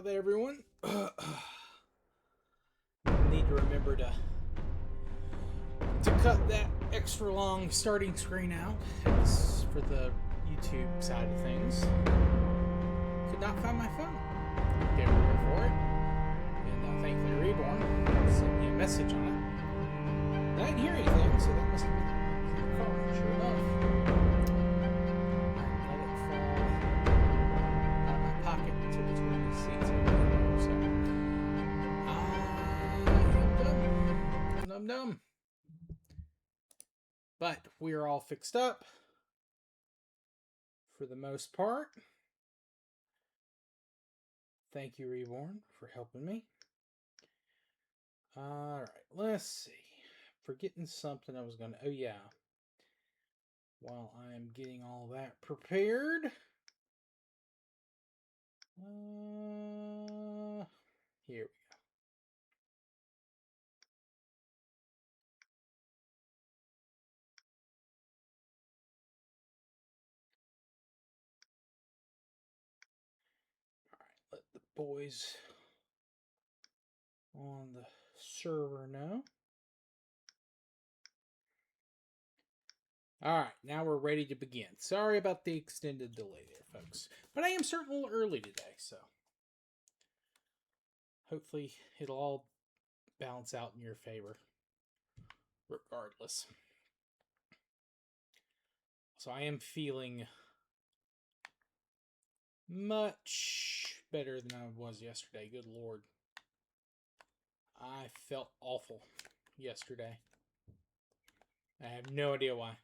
about that, everyone. Need to remember to cut that extra long starting screen out. It's for the YouTube side of things. Could not find my phone. Get over for it. And thankfully Reborn sent me a message on it. I didn't hear anything, so that must have been in the car. Sure enough. Let it fall out of my pocket to between the seats. So I am dumb. But we are all fixed up for the most part. Thank you, Reborn, for helping me. Alright, let's see. Forgetting something I was going to... Oh, yeah. While I'm getting all that prepared. Here we go. Alright, let the boys on the server know. Alright, now we're ready to begin. Sorry about the extended delay there, folks. But I am starting a little early today, so hopefully it'll all balance out in your favor regardless. So I am feeling much better than I was yesterday. Good Lord. I felt awful yesterday. I have no idea why.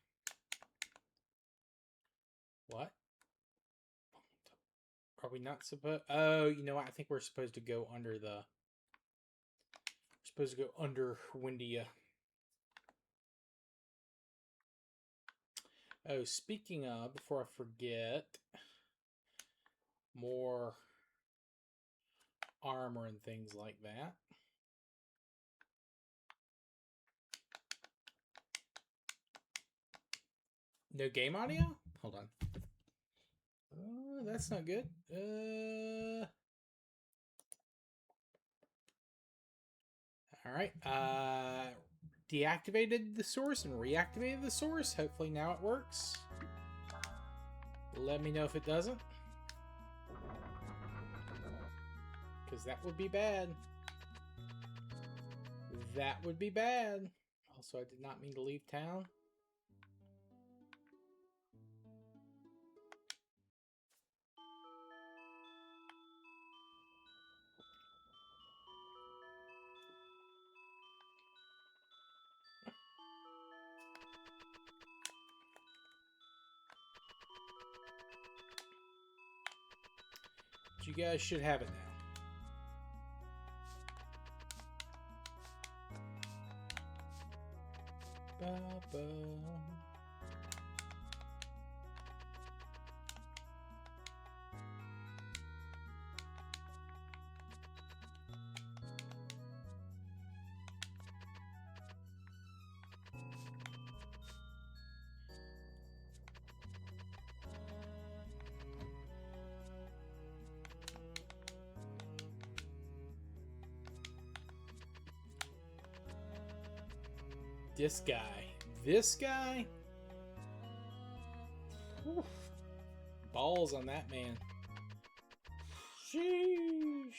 What? Are we not supposed... Oh, you know what? I think we're supposed to go under the... We're supposed to go under Windia. Oh, speaking of, before I forget, more armor and things like that. No game audio? Hold on. That's not good. Alright. Deactivated the source and reactivated the source. Hopefully now it works. Let me know if it doesn't. Because that would be bad. That would be bad. Also, I did not mean to leave town. But you guys should have it now. Ba-ba. This guy? Whew. Balls on that man. Sheesh.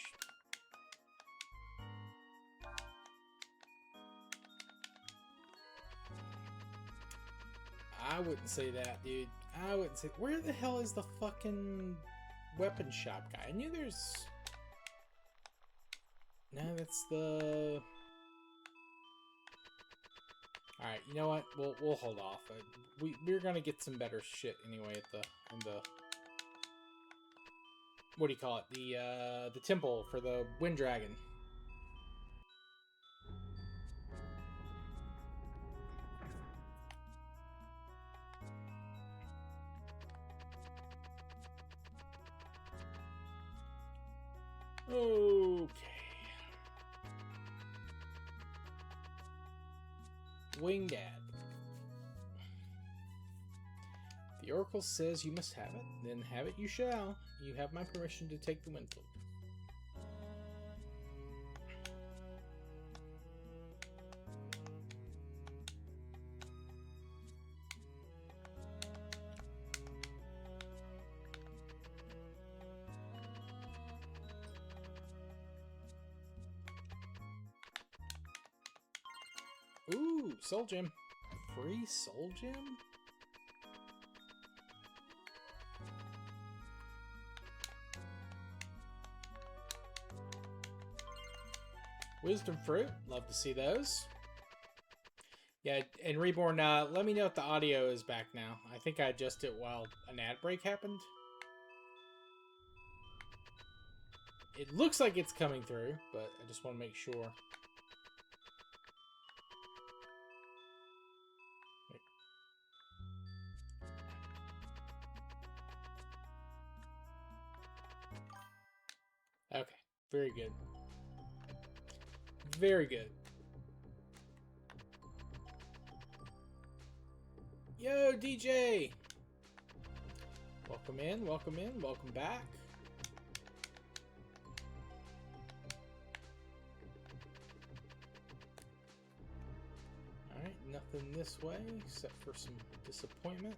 I wouldn't say that, dude. I wouldn't say... Where the hell is the fucking weapon shop guy? I knew there's... No, that's the... Alright, you know what? We'll hold off. We're gonna get some better shit anyway at in the what do you call it? The temple for the Wind Dragon. Okay. Wingdad. The Oracle says you must have it. Then have it you shall. You have my permission to take the Wind Flute. Soul Gem. Free Soul Gem? Wisdom Fruit. Love to see those. Yeah, and Reborn, let me know if the audio is back now. I think I adjusted it while an ad break happened. It looks like it's coming through, but I just want to make sure. Okay, very good. Very good. Yo, DJ! Welcome in, welcome back. Alright, nothing this way except for some disappointment.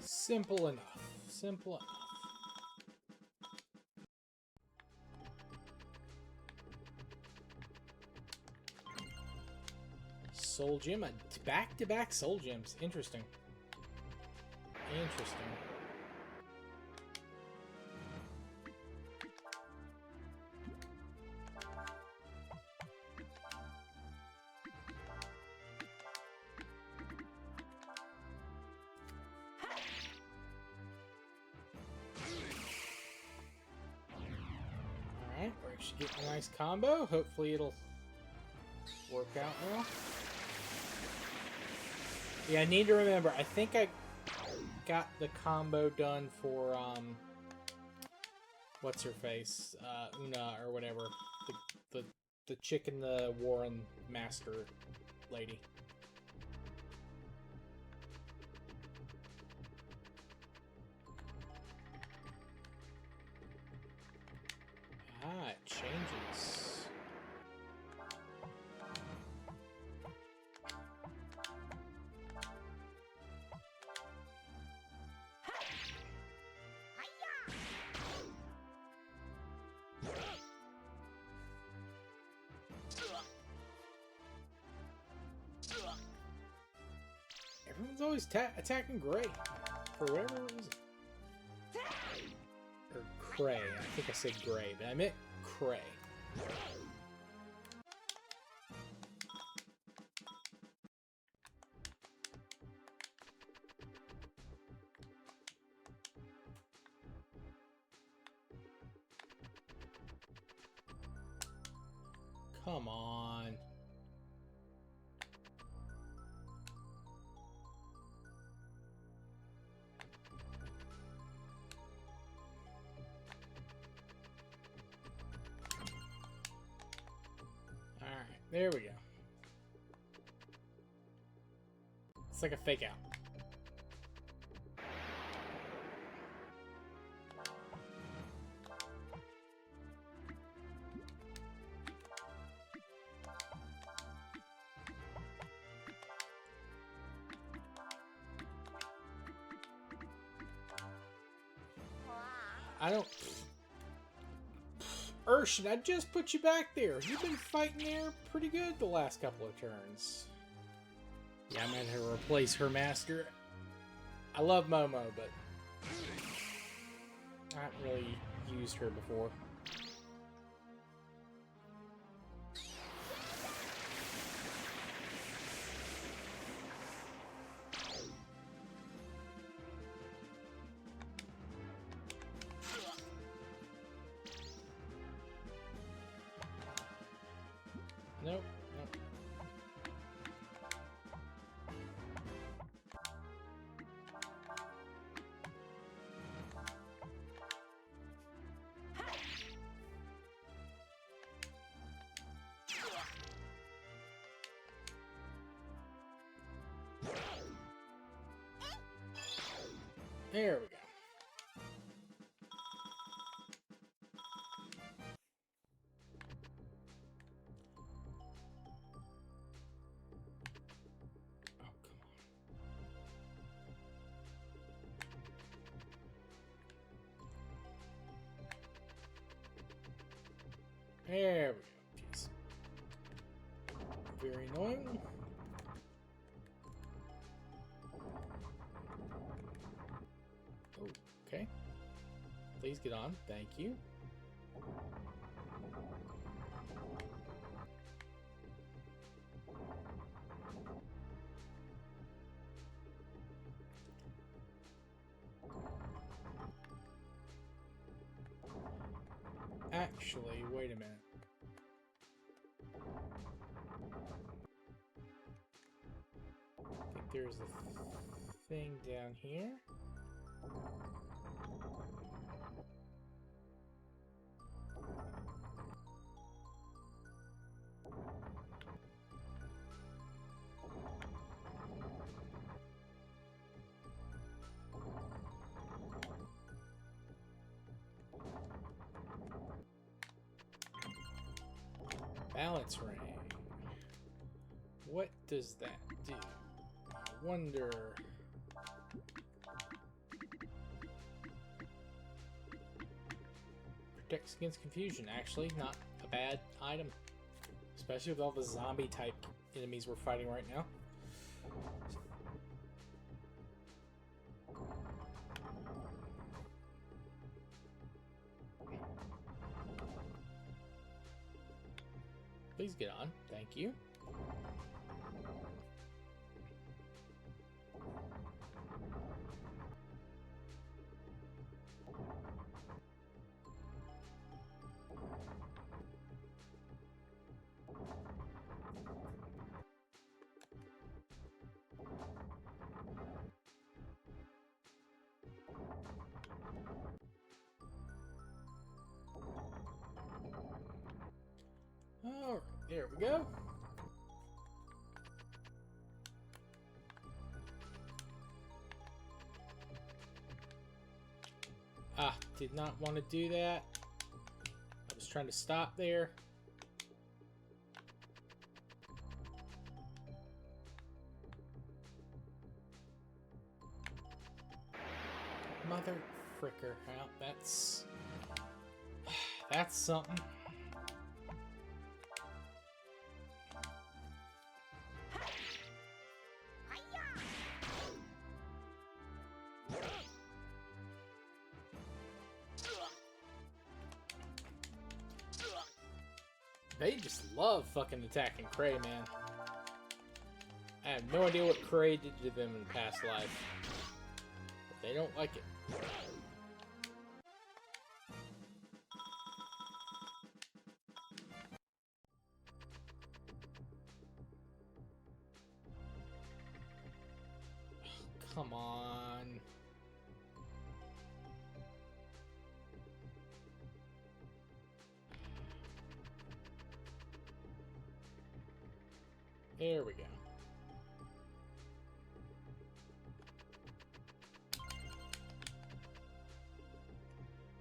Simple enough. Simple enough. Soul Gem. Back-to-back Soul Gems. Interesting. Interesting. Alright, we're actually getting a nice combo. Hopefully it'll work out well. Yeah, I need to remember. I think I got the combo done for, what's her face? Una or whatever. The chick in the Warren Master lady. Ah, it changes. Everyone's always attacking Gray for whatever reason. Or Cray. I think I said Gray, but I meant Cray. Come on. Alright, there we go. It's like a fake out. I don't... Urshan, I just put you back there. You've been fighting there pretty good the last couple of turns. Yeah, I'm gonna have to replace her master. I love Momo, but I haven't really used her before. Nope, nope. There we go. Oh, come on. There we go. Jeez. Very annoying. Oh, okay. Please get on. Thank you. Actually, wait a minute. I think there's a thing down here. Balance ring. What does that do? I wonder. Protects against confusion. Actually, not a bad item. Especially with all the zombie type enemies we're fighting right now. Please get on. Thank you. Alright, there we go. Ah, did not want to do that. I was trying to stop there. Mother fricker. Well, that's something. They just love fucking attacking Cray, man. I have no idea what Cray did to them in past life. But they don't like it. Come on. There we go.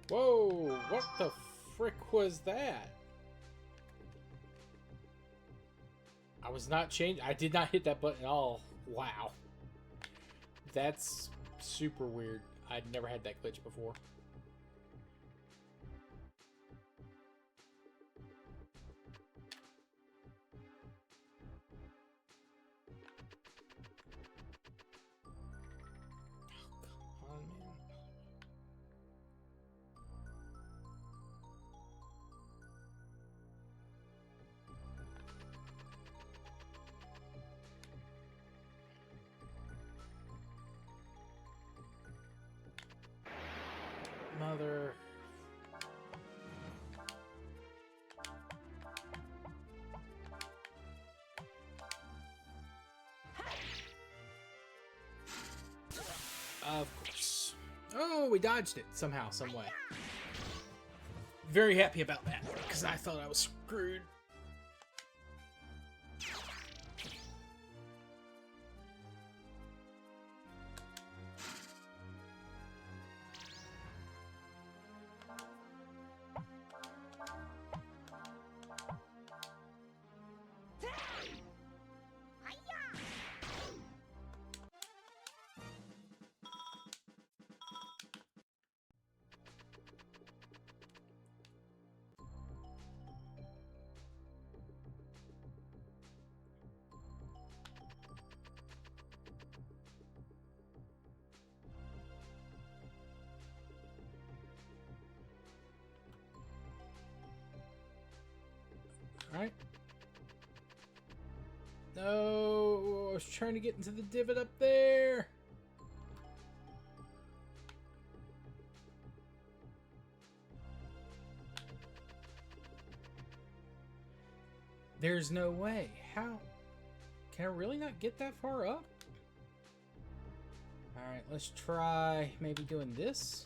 Whoa, what the frick was that? I was not changed. I did not hit that button at all. Wow. That's super weird. I'd never had that glitch before. Oh, come on, man. Mother. Of course. Oh, we dodged it somehow, some way. Very happy about that, because I thought I was screwed. Alright. No, I was trying to get into the divot up there. There's no way. How? Can I really not get that far up? Alright, let's try maybe doing this.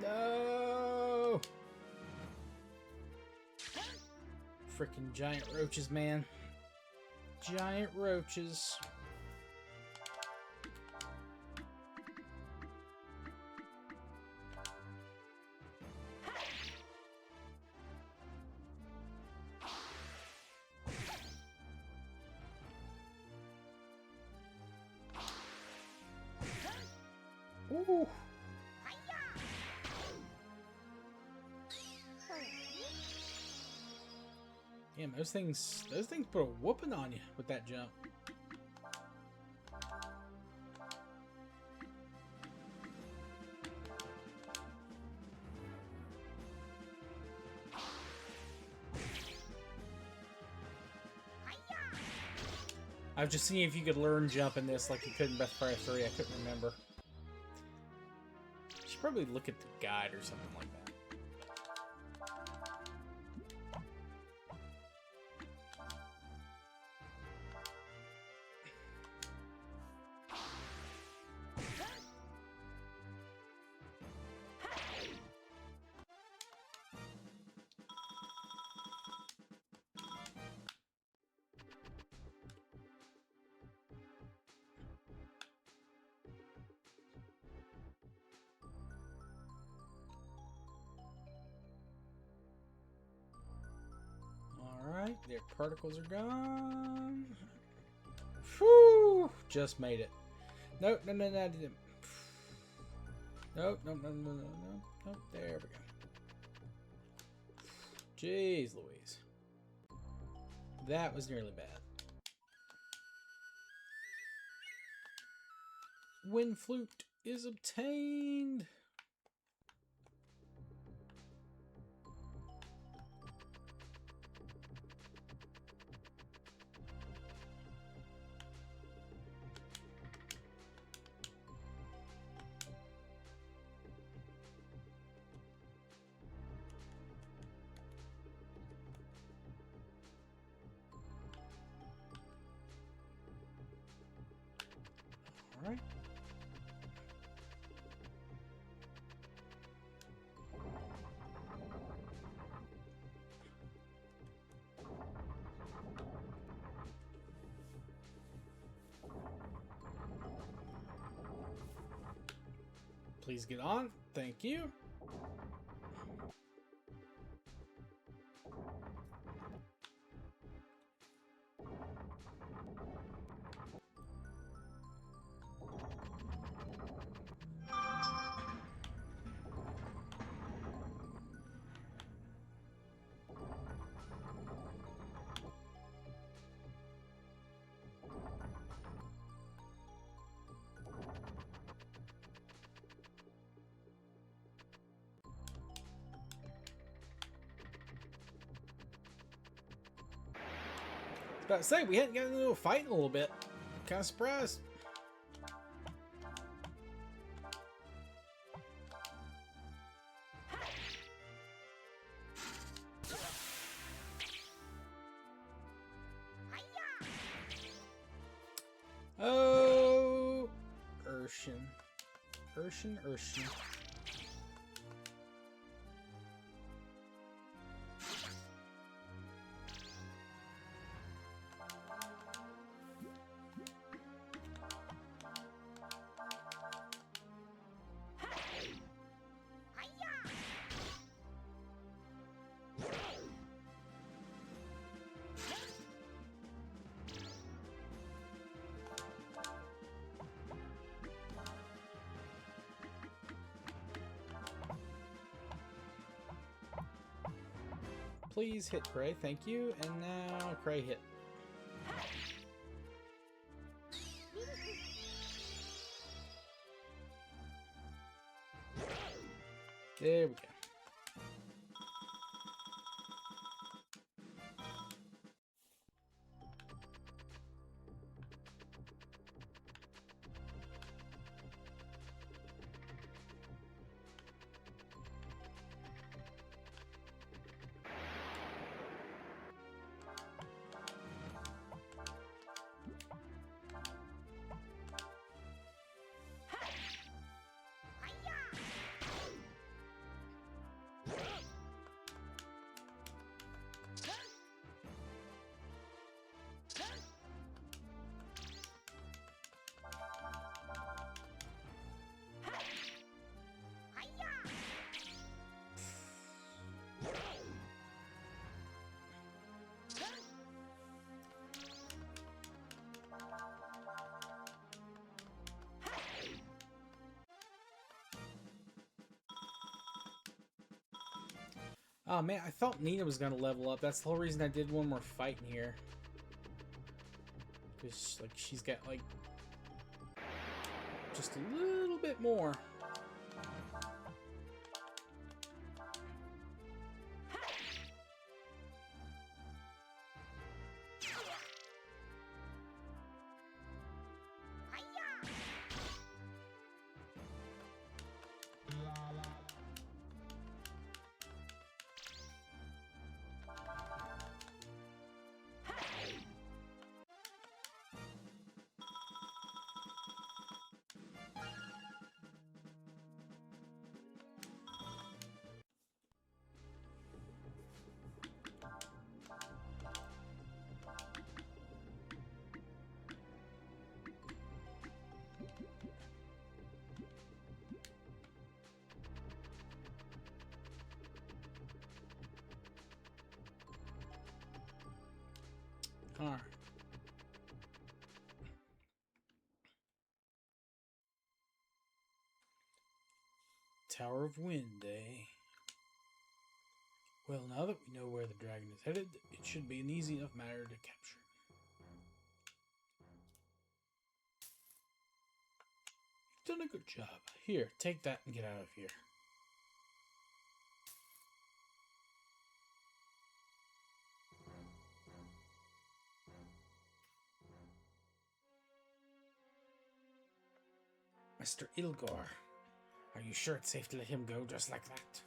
No! Freaking giant roaches, man. Giant roaches. Ooh. Damn, those things put a whooping on you with that jump. I was just seeing if you could learn jump in this like you could in Breath of Fire 3. I couldn't remember. Should probably look at the guide or something like that. Alright, their particles are gone. Whew! Just made it. Nope, no, I didn't. Nope, no. Nope, there we go. Jeez Louise. That was nearly bad. Wind flute is obtained. All right. Please get on. Thank you. About to say, we hadn't gotten into a fight in a little bit. Kind of surprised. Oh, Urshin. Please hit Cray, thank you. And now Cray hit. There we go. Oh man, I thought Nina was gonna level up. That's the whole reason I did one more fight in here. Because like she's got like just a little bit more. Alright. Tower of Wind, eh? Well, now that we know where the dragon is headed, it should be an easy enough matter to capture him. You've done a good job. Here, take that and get out of here. Mr. Ilgor, are you sure it's safe to let him go just like that?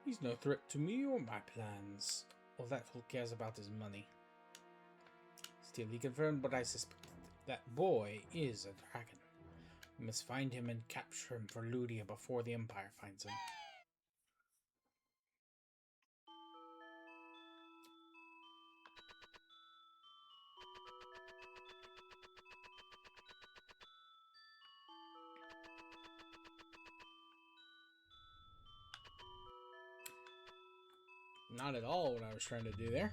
He's no threat to me or my plans. All that fool cares about is money. Still, he confirmed what I suspected. That boy is a dragon. We must find him and capture him for Ludia before the Empire finds him. Not at all what I was trying to do there.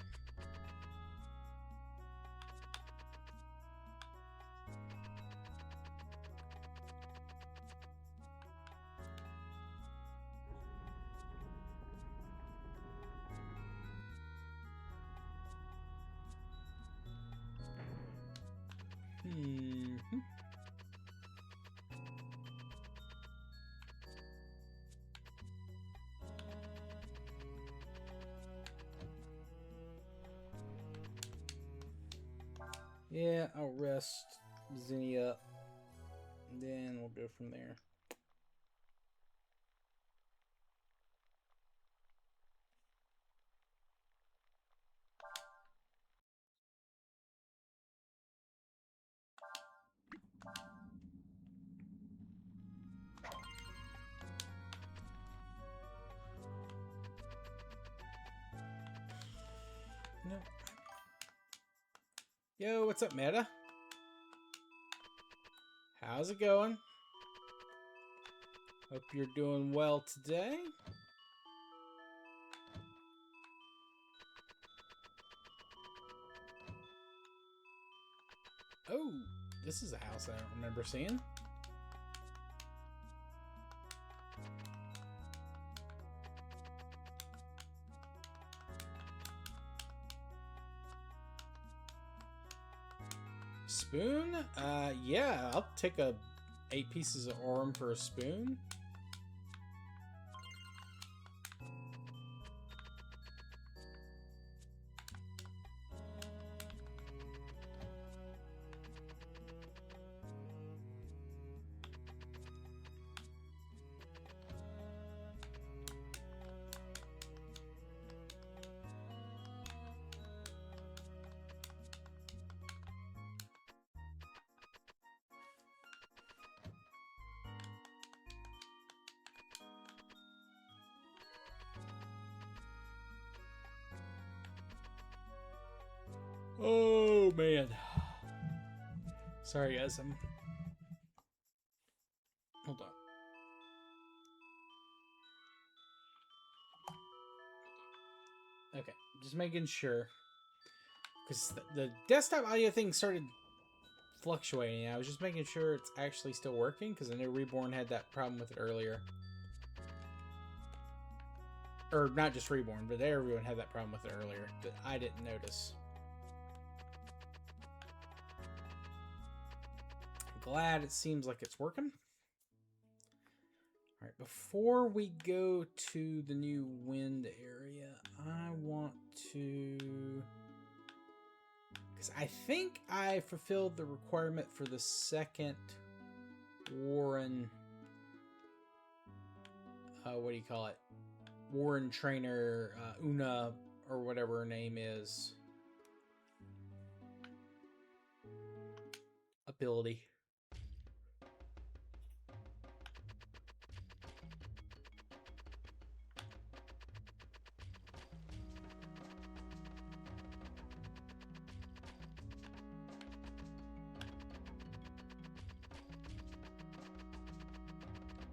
Yeah, I'll rest Zinnia up, and then we'll go from there. No. Yo, what's up, Meta? How's it going? Hope you're doing well today. Oh, this is a house I don't remember seeing. Spoon? Yeah, I'll take 8 pieces of Aurum for a spoon. Oh man. Sorry guys, I'm... Hold on. Okay, just making sure. Because the desktop audio thing started fluctuating. I was just making sure it's actually still working, because I know Reborn had that problem with it earlier. Or not just Reborn, but everyone had that problem with it earlier that I didn't notice. Glad it seems like it's working. All right, before we go to the new wind area, I want to... Because I think I fulfilled the requirement for the second Warren... what do you call it? Warren trainer, Una, or whatever her name is. Ability.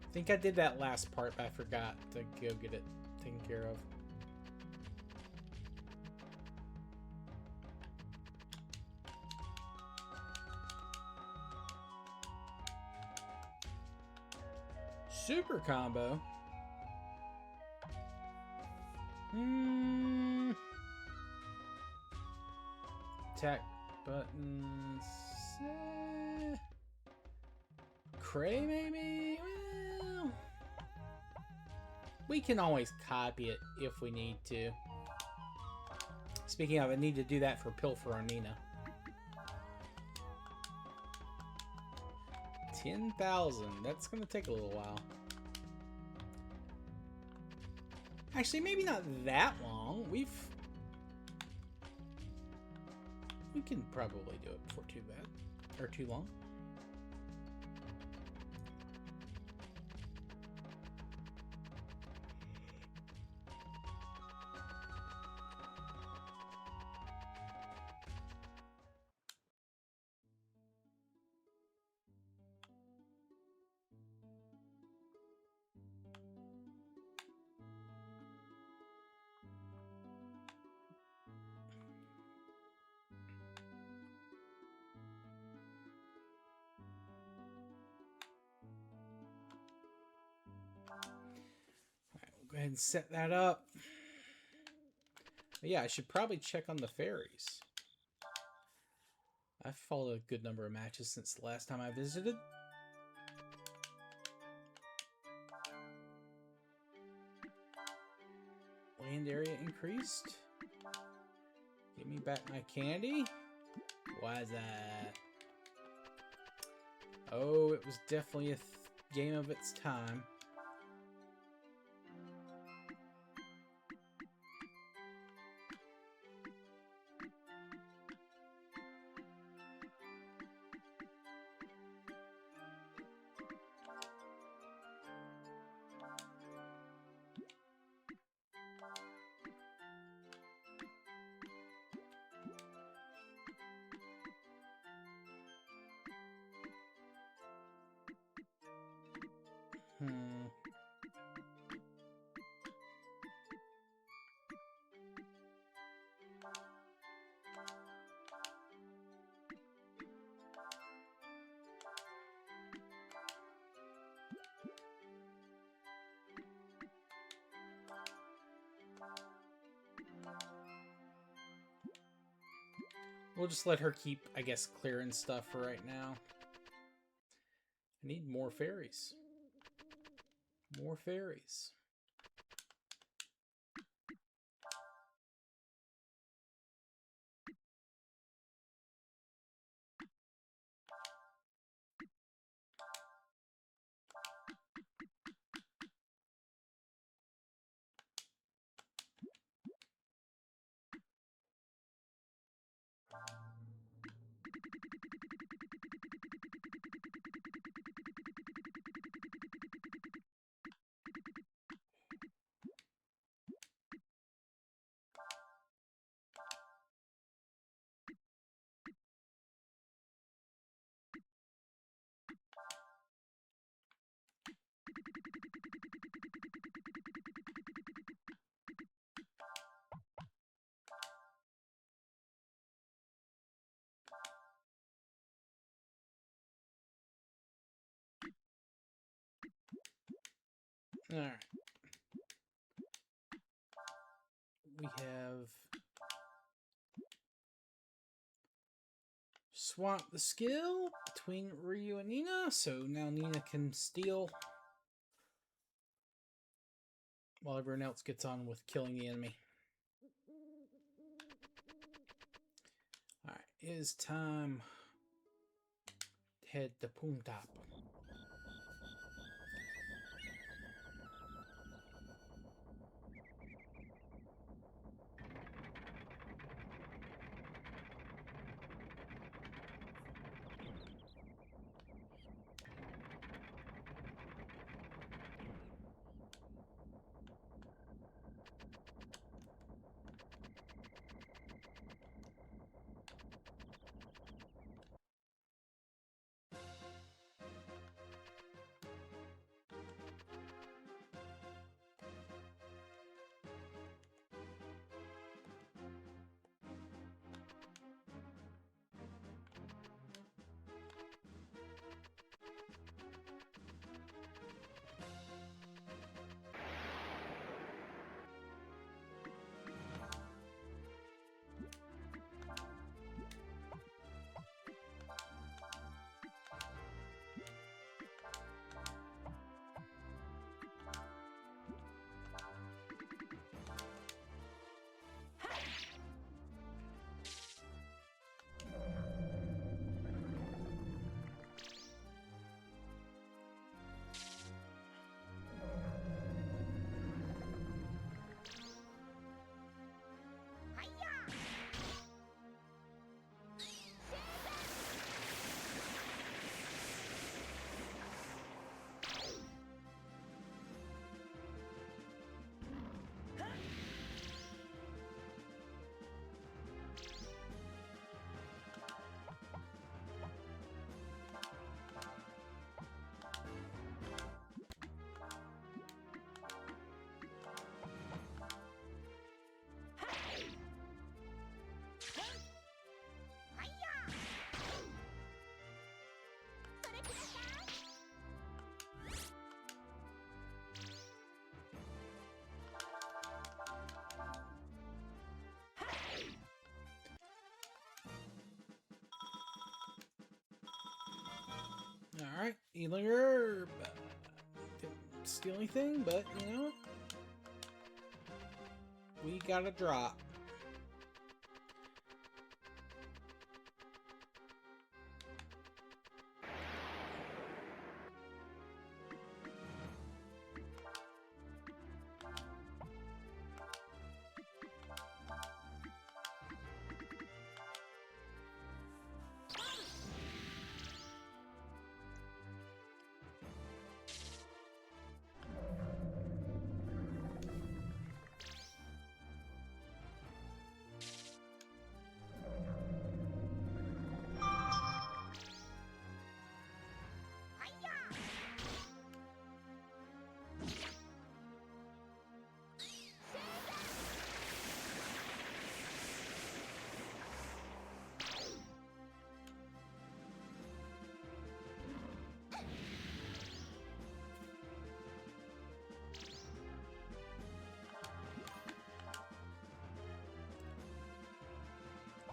I think I did that last part, but I forgot to go get it taken care of. Super combo. Attack buttons. Cray, maybe? Well, we can always copy it if we need to. Speaking of, I need to do that for Pilfer on Nina. 10,000. That's going to take a little while. Actually, maybe not that long. We can probably do it before too bad. Or too long. Go ahead and set that up. But yeah, I should probably check on the fairies. I've followed a good number of matches since the last time I visited. Land area increased. Give me back my candy. Why is that? Oh, it was definitely a game of its time. We'll just let her keep, I guess, clearing stuff for right now. I need more fairies. More fairies. Alright. We have swapped the skill between Ryu and Nina, so now Nina can steal while everyone else gets on with killing the enemy. Alright, it is time to head to Punta. Alright, Healing Herb. Didn't steal anything, but, you know, we got a drop.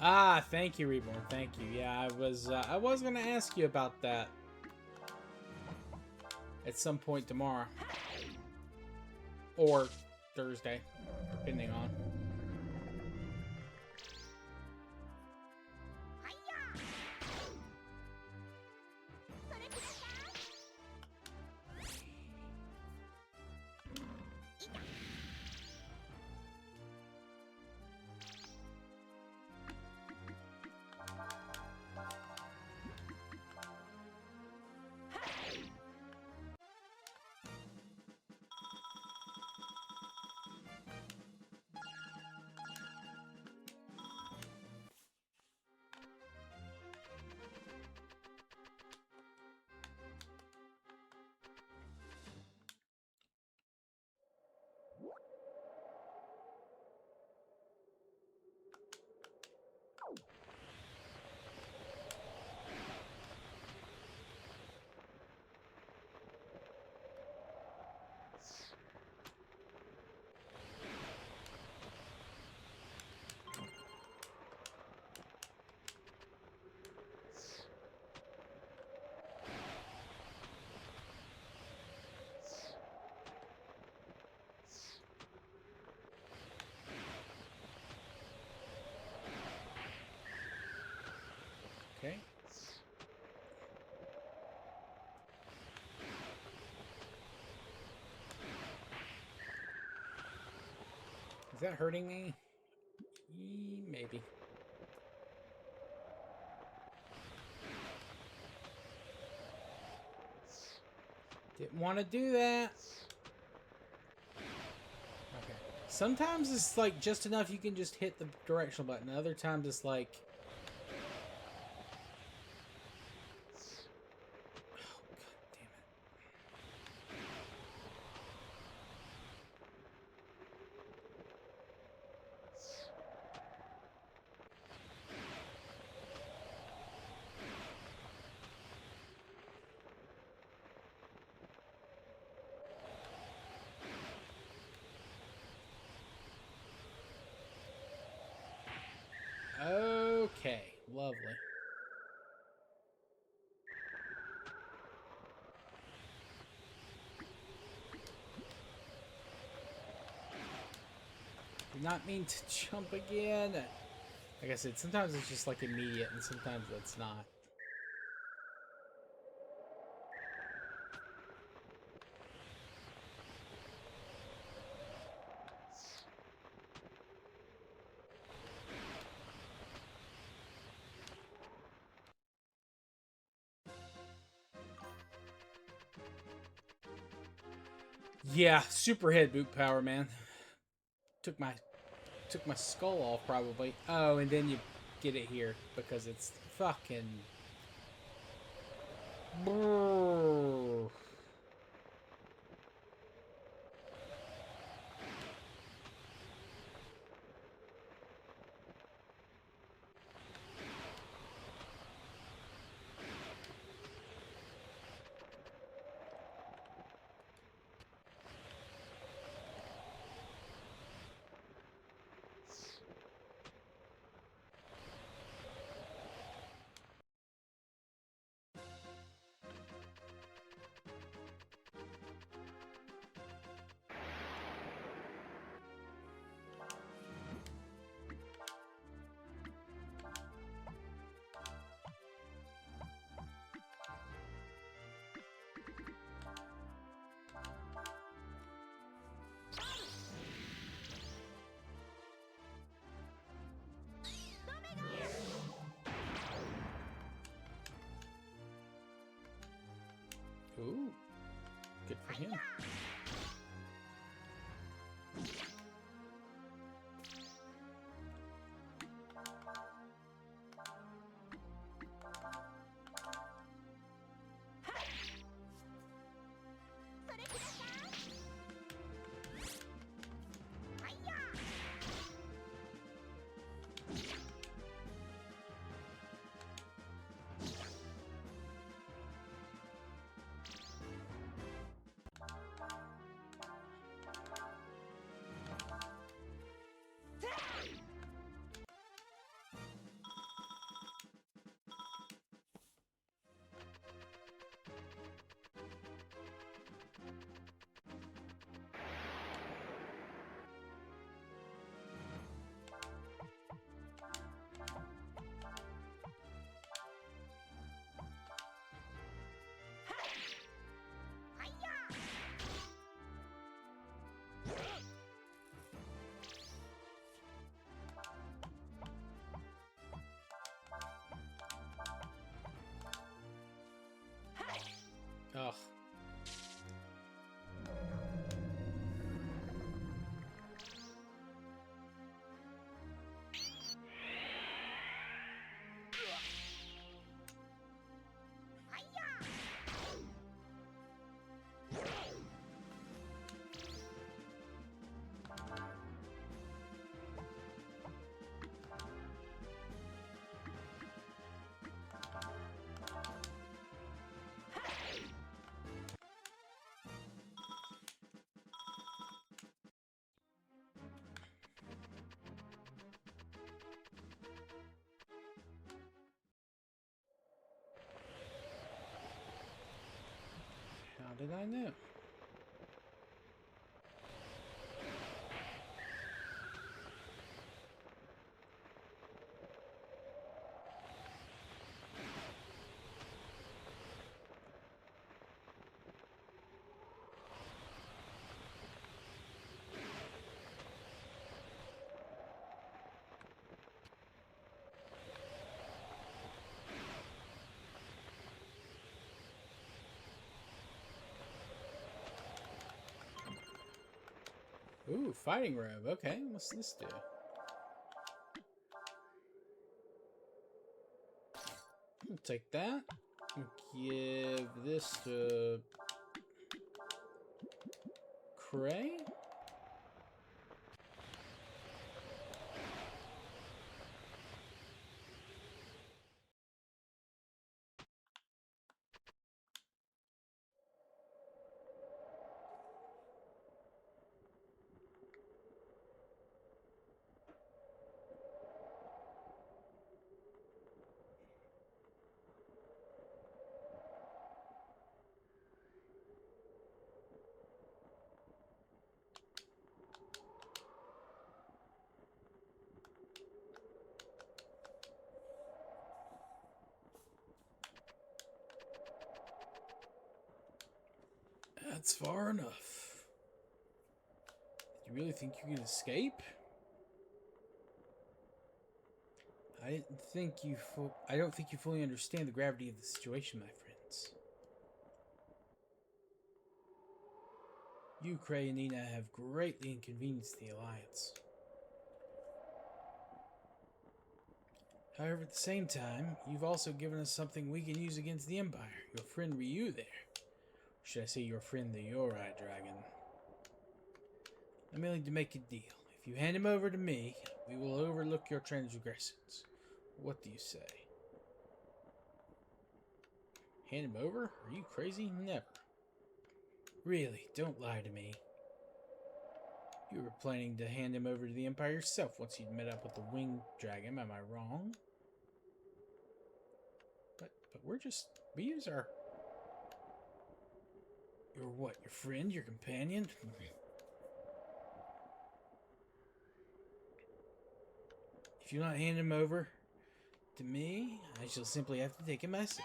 Ah, thank you, Reborn. Thank you. Yeah, I was gonna ask you about that at some point tomorrow or Thursday, depending on. that hurting me? Maybe. Didn't want to do that. Okay. Sometimes it's like just enough you can just hit the directional button. Other times it's like... Oh, God damn it. Okay, lovely. Did not mean to jump again. Like I said, sometimes it's just like immediate and sometimes it's not. Yeah, super head boot power, man. Took my skull off probably. Oh, and then you get it here because it's fucking. Brrr. Ooh, good for him. Ugh. How did I know? Ooh, fighting robe. Okay, what's this do? We'll take that. Give this to Cray. That's far enough. Do you really think you can escape? I don't think you fully understand the gravity of the situation, my friends. You, Cray, and Nina have greatly inconvenienced the Alliance. However, at the same time, you've also given us something we can use against the Empire. Your friend Ryu there. Or should I say your friend the Yorai Dragon? I'm willing to make a deal. If you hand him over to me, we will overlook your transgressions. What do you say? Hand him over? Are you crazy? Never. Really, don't lie to me. You were planning to hand him over to the Empire yourself once you'd met up with the Winged Dragon, am I wrong? But we use our... Your what? Your friend? Your companion? If you not hand him over to me, I shall simply have to take him myself.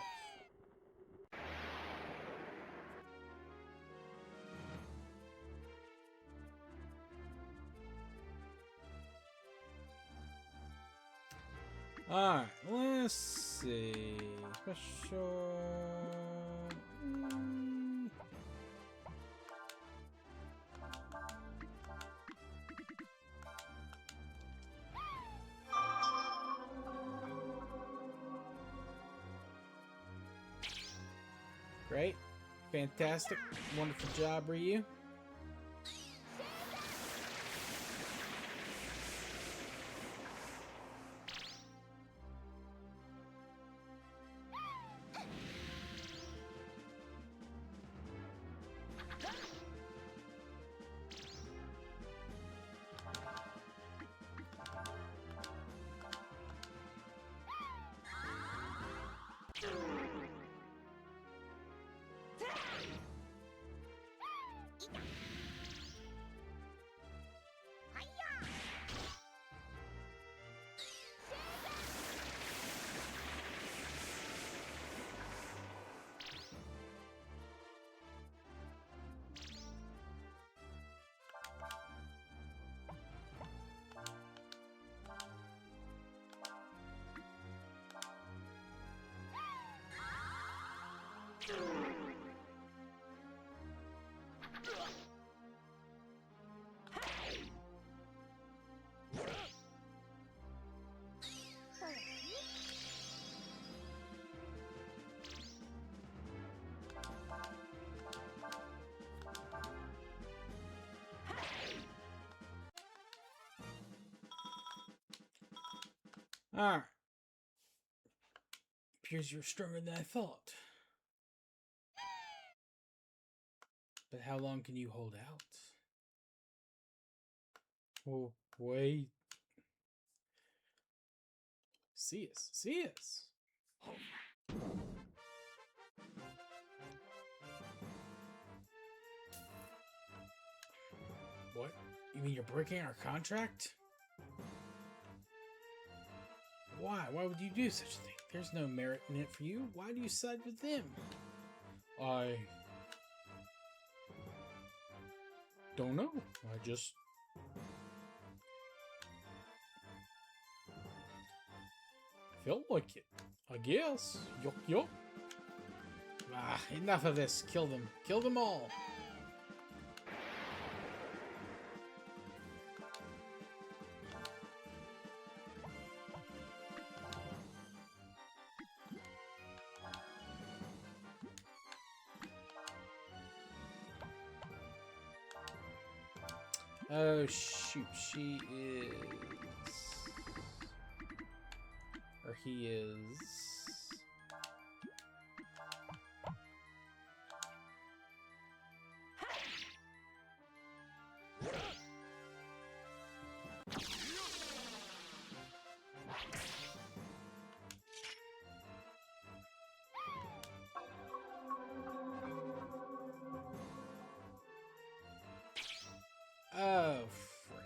Alright, let's see. Special... Great. Fantastic. Wonderful job, Ryu. Alright. Appears you're stronger than I thought. But how long can you hold out? Oh, wait. See us. What? You mean you're breaking our contract? Why? Why would you do such a thing? There's no merit in it for you. Why do you side with them? I don't know. I just... felt like it. I guess. Yuck, yuck. Ah, enough of this. Kill them. Kill them all. Oh, shoot. She is... Or he is... Oh, frick.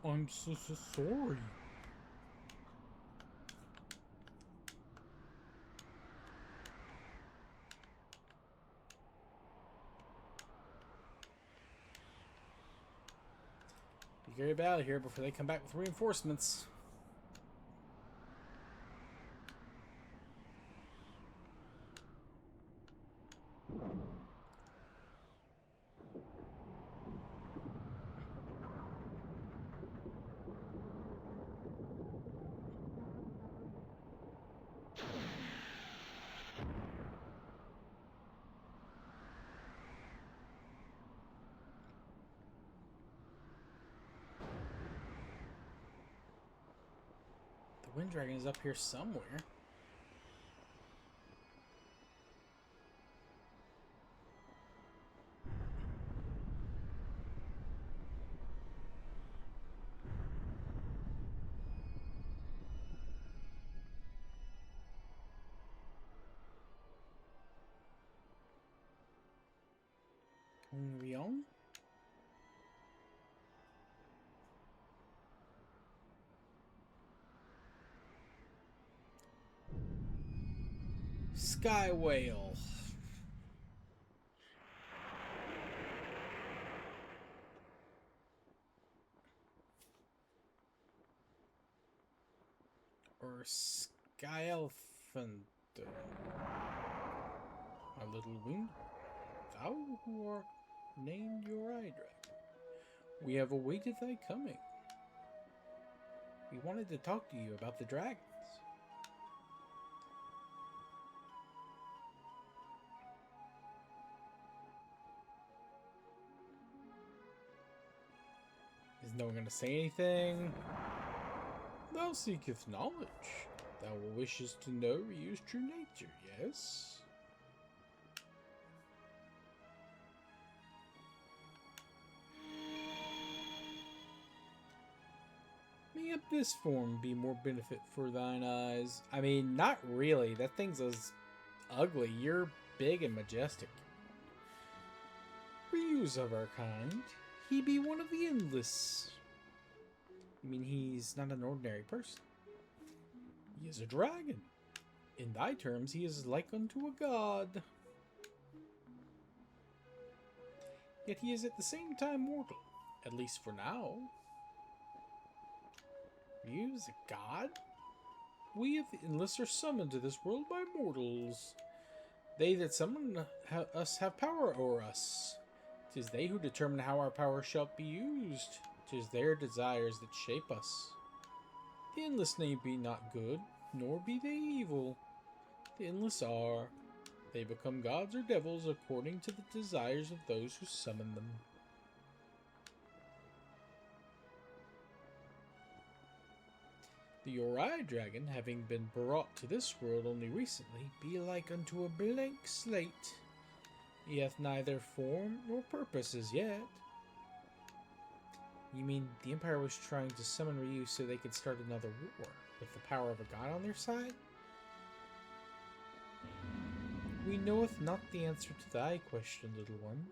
I'm so sorry. Be get out of here before they come back with reinforcements. The Wind Dragon is up here somewhere. Rion? Sky Whale. Or Sky Elephant. My little winged. Thou who art named your eye dragon. We have awaited thy coming. We wanted to talk to you about the dragons. Is no one going to say anything? Thou seeketh knowledge. Thou wishest to know Ryu's true nature, yes? May up this form be more benefit for thine eyes. I mean, not really. That thing's as ugly. You're big and majestic. Ryu's of our kind. He be one of the endless. I mean, he's not an ordinary person. He is a dragon. In thy terms, he is like unto a god. Yet he is at the same time mortal, at least for now. Ryu is a god? We of the Endless are summoned to this world by mortals. They that summon us have power over us. 'Tis they who determine how our power shall be used. 'Tis their desires that shape us. The Endless may be not good, nor be they evil. The Endless are. They become gods or devils according to the desires of those who summon them. The Yorai dragon, having been brought to this world only recently, be like unto a blank slate. He hath neither form nor purpose as yet. You mean the Empire was trying to summon Ryu so they could start another war, with the power of a god on their side? We knoweth not the answer to thy question, little one.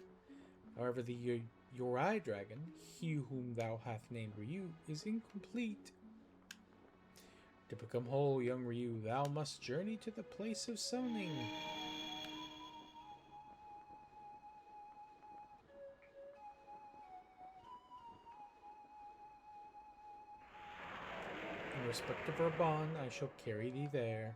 However, the Yorai dragon, he whom thou hast named Ryu, is incomplete. To become whole, young Ryu, thou must journey to the place of summoning. In respect of our bond, I shall carry thee there.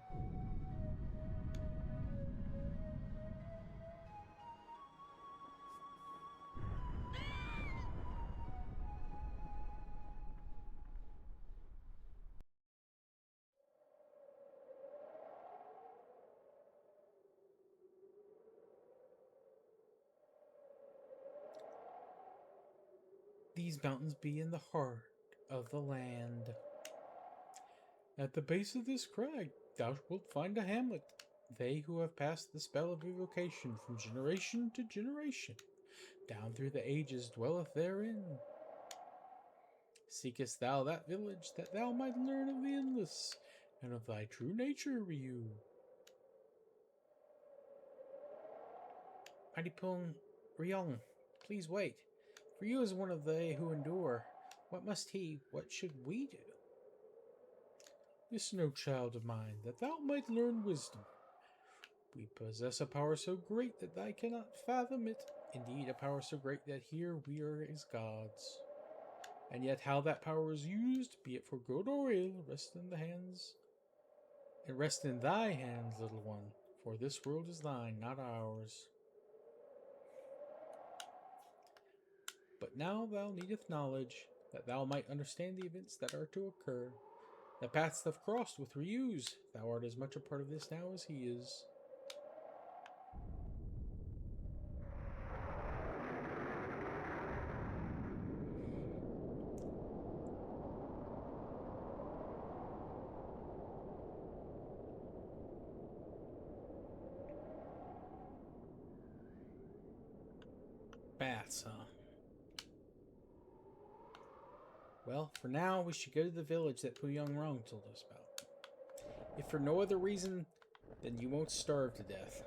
These mountains be in the heart of the land. At the base of this crag, thou wilt find a hamlet. They who have passed the spell of evocation from generation to generation, down through the ages, dwelleth therein. Seekest thou that village, that thou might learn of the endless, and of thy true nature, Ryu? Mighty Pung, Ryong, please wait. For you is one of they who endure. What must he, what should we do? Listen, O child of mine, that thou might learn wisdom. We possess a power so great that thou cannot fathom it. Indeed, a power so great that here we are as gods. And yet how that power is used, be it for good or ill, rest in the hands. And rest in thy hands, little one, for this world is thine, not ours. But now thou needeth knowledge, that thou might understand the events that are to occur. The paths thou crossed with Ryu's, thou art as much a part of this now as he is. Baths, huh? Well, for now, we should go to the village that Puyang Rong told us about. If for no other reason, then you won't starve to death.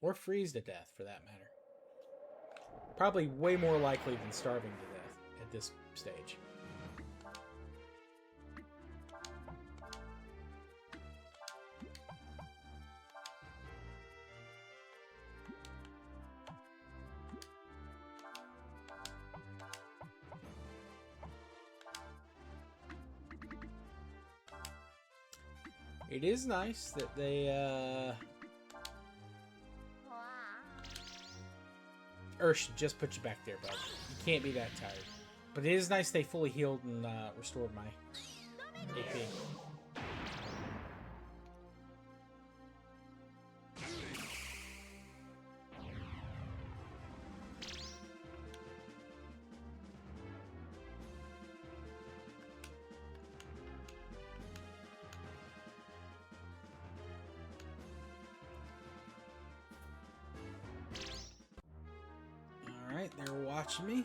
Or freeze to death, for that matter. Probably way more likely than starving to death at this stage. It is nice that they, Ursh, just put you back there, bud. You can't be that tired. But it is nice they fully healed and restored my AP. Alright, they're watching me.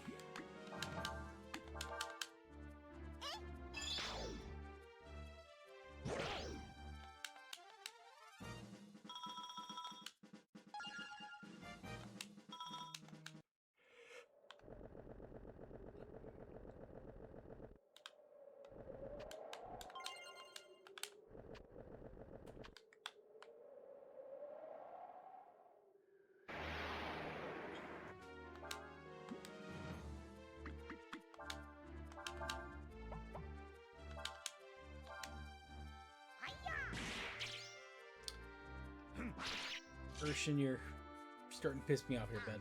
Urshin, you're starting to piss me off here, bud.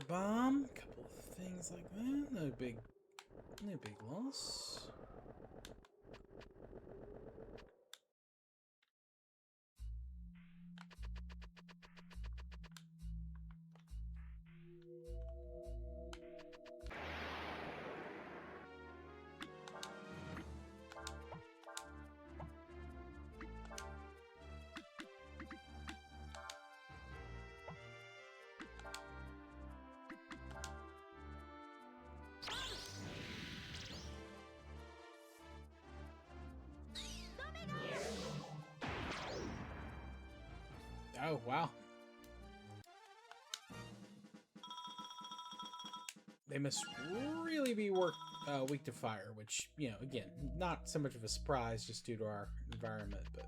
water bomb, a couple of things like that. No big loss. Oh, wow. They must really be weak to fire, which, you know, again, not so much of a surprise just due to our environment, but...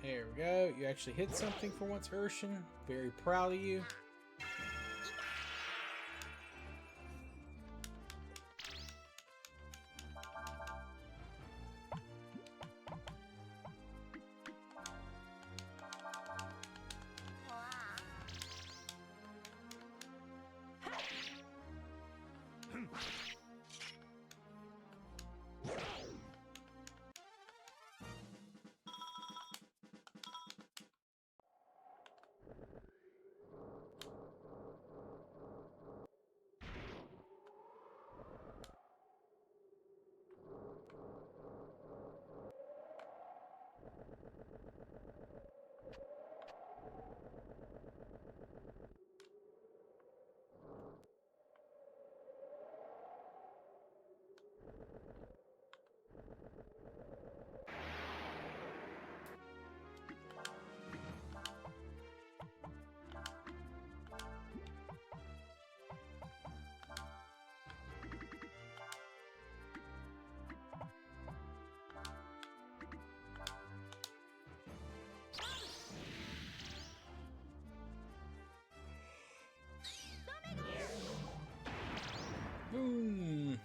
There we go. You actually hit something for once, Urshan. Very proud of you. Boom.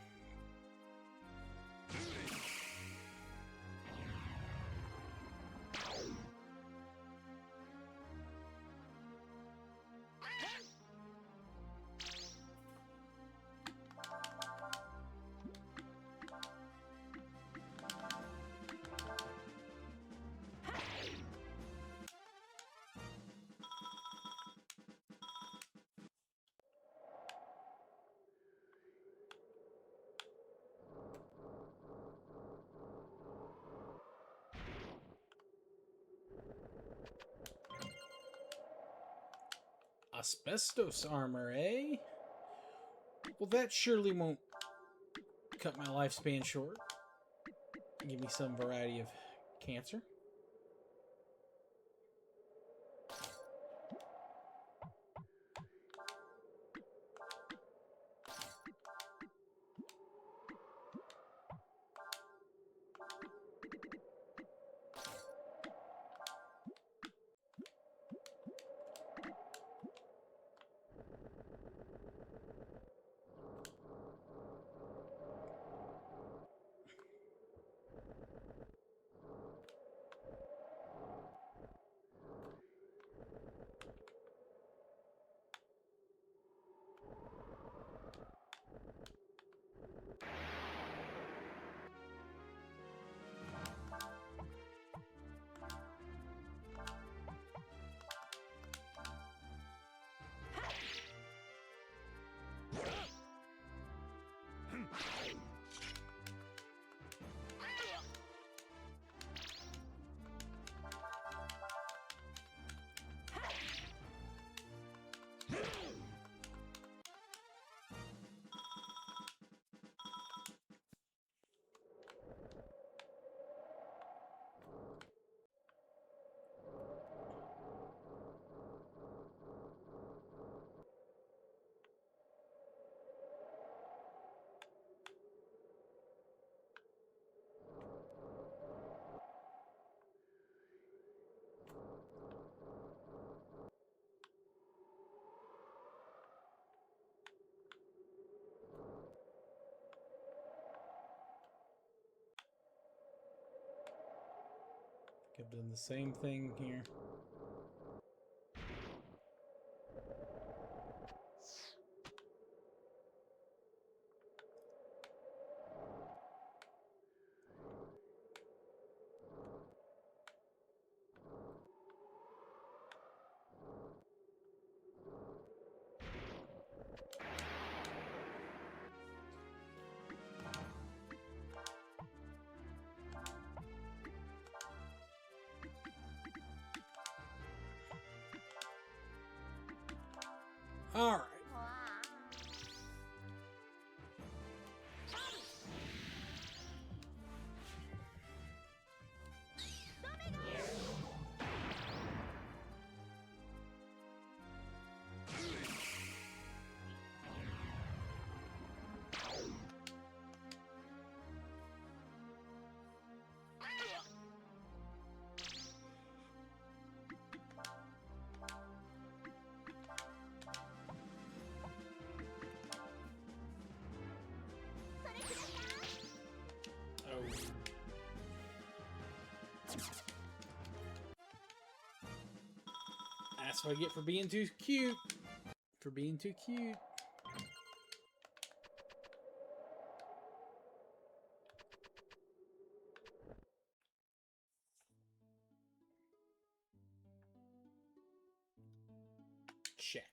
Asbestos armor, eh? Well, that surely won't cut my lifespan short. Give me some variety of cancer. I've done the same thing here. All right. That's what I get for being too cute. For being too cute. Check.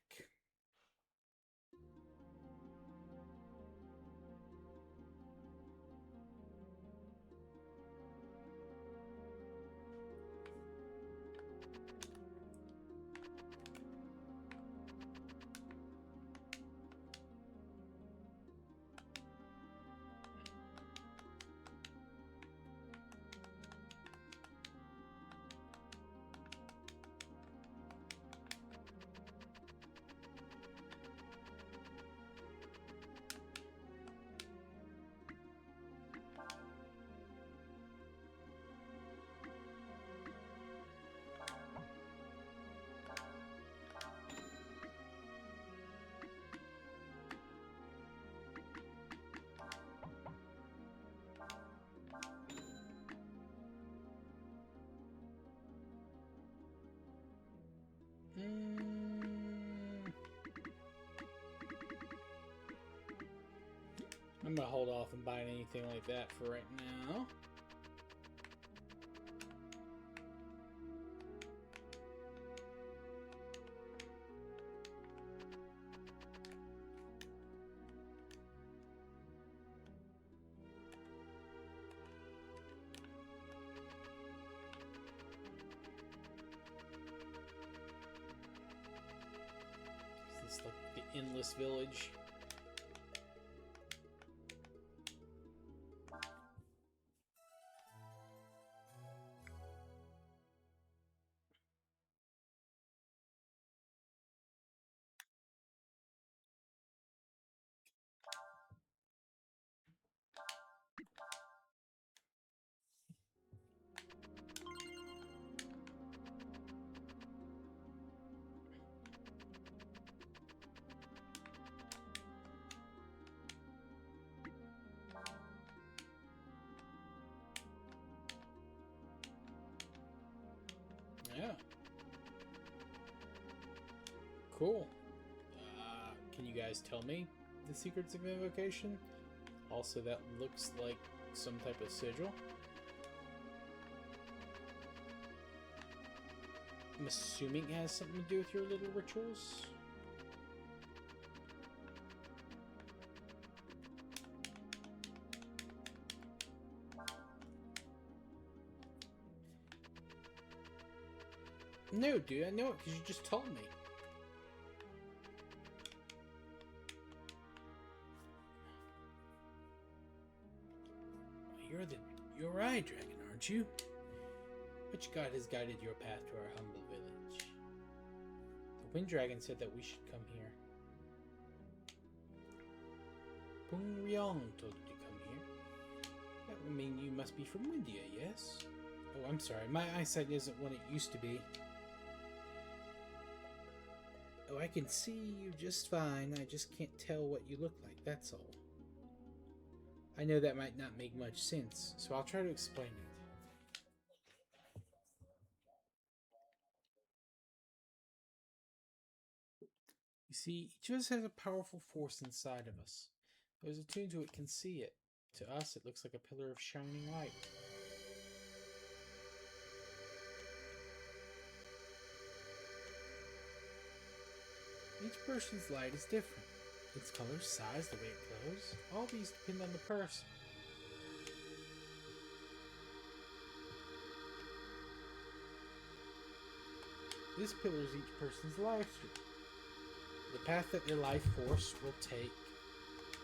I'm gonna hold off on buying anything like that for right now. Is this like the endless village? Yeah. Cool. Can you guys tell me the secrets of invocation? Also, that looks like some type of sigil. I'm assuming it has something to do with your little rituals. No, dude, I know it because you just told me. You're right, dragon, aren't you? Which god has guided your path to our humble village? The wind dragon said that we should come here. Pung Ryong told you to come here. That would mean you must be from Windia, yes? Oh, I'm sorry, my eyesight isn't what it used to be. Oh, I can see you just fine. I just can't tell what you look like, that's all. I know that might not make much sense, so I'll try to explain it. See, each of us has a powerful force inside of us. Those attuned to it can see it. To us, it looks like a pillar of shining light. Each person's light is different. Its color, size, the way it glows, all these depend on the person. This pillar is each person's life stream. The path that their life force will take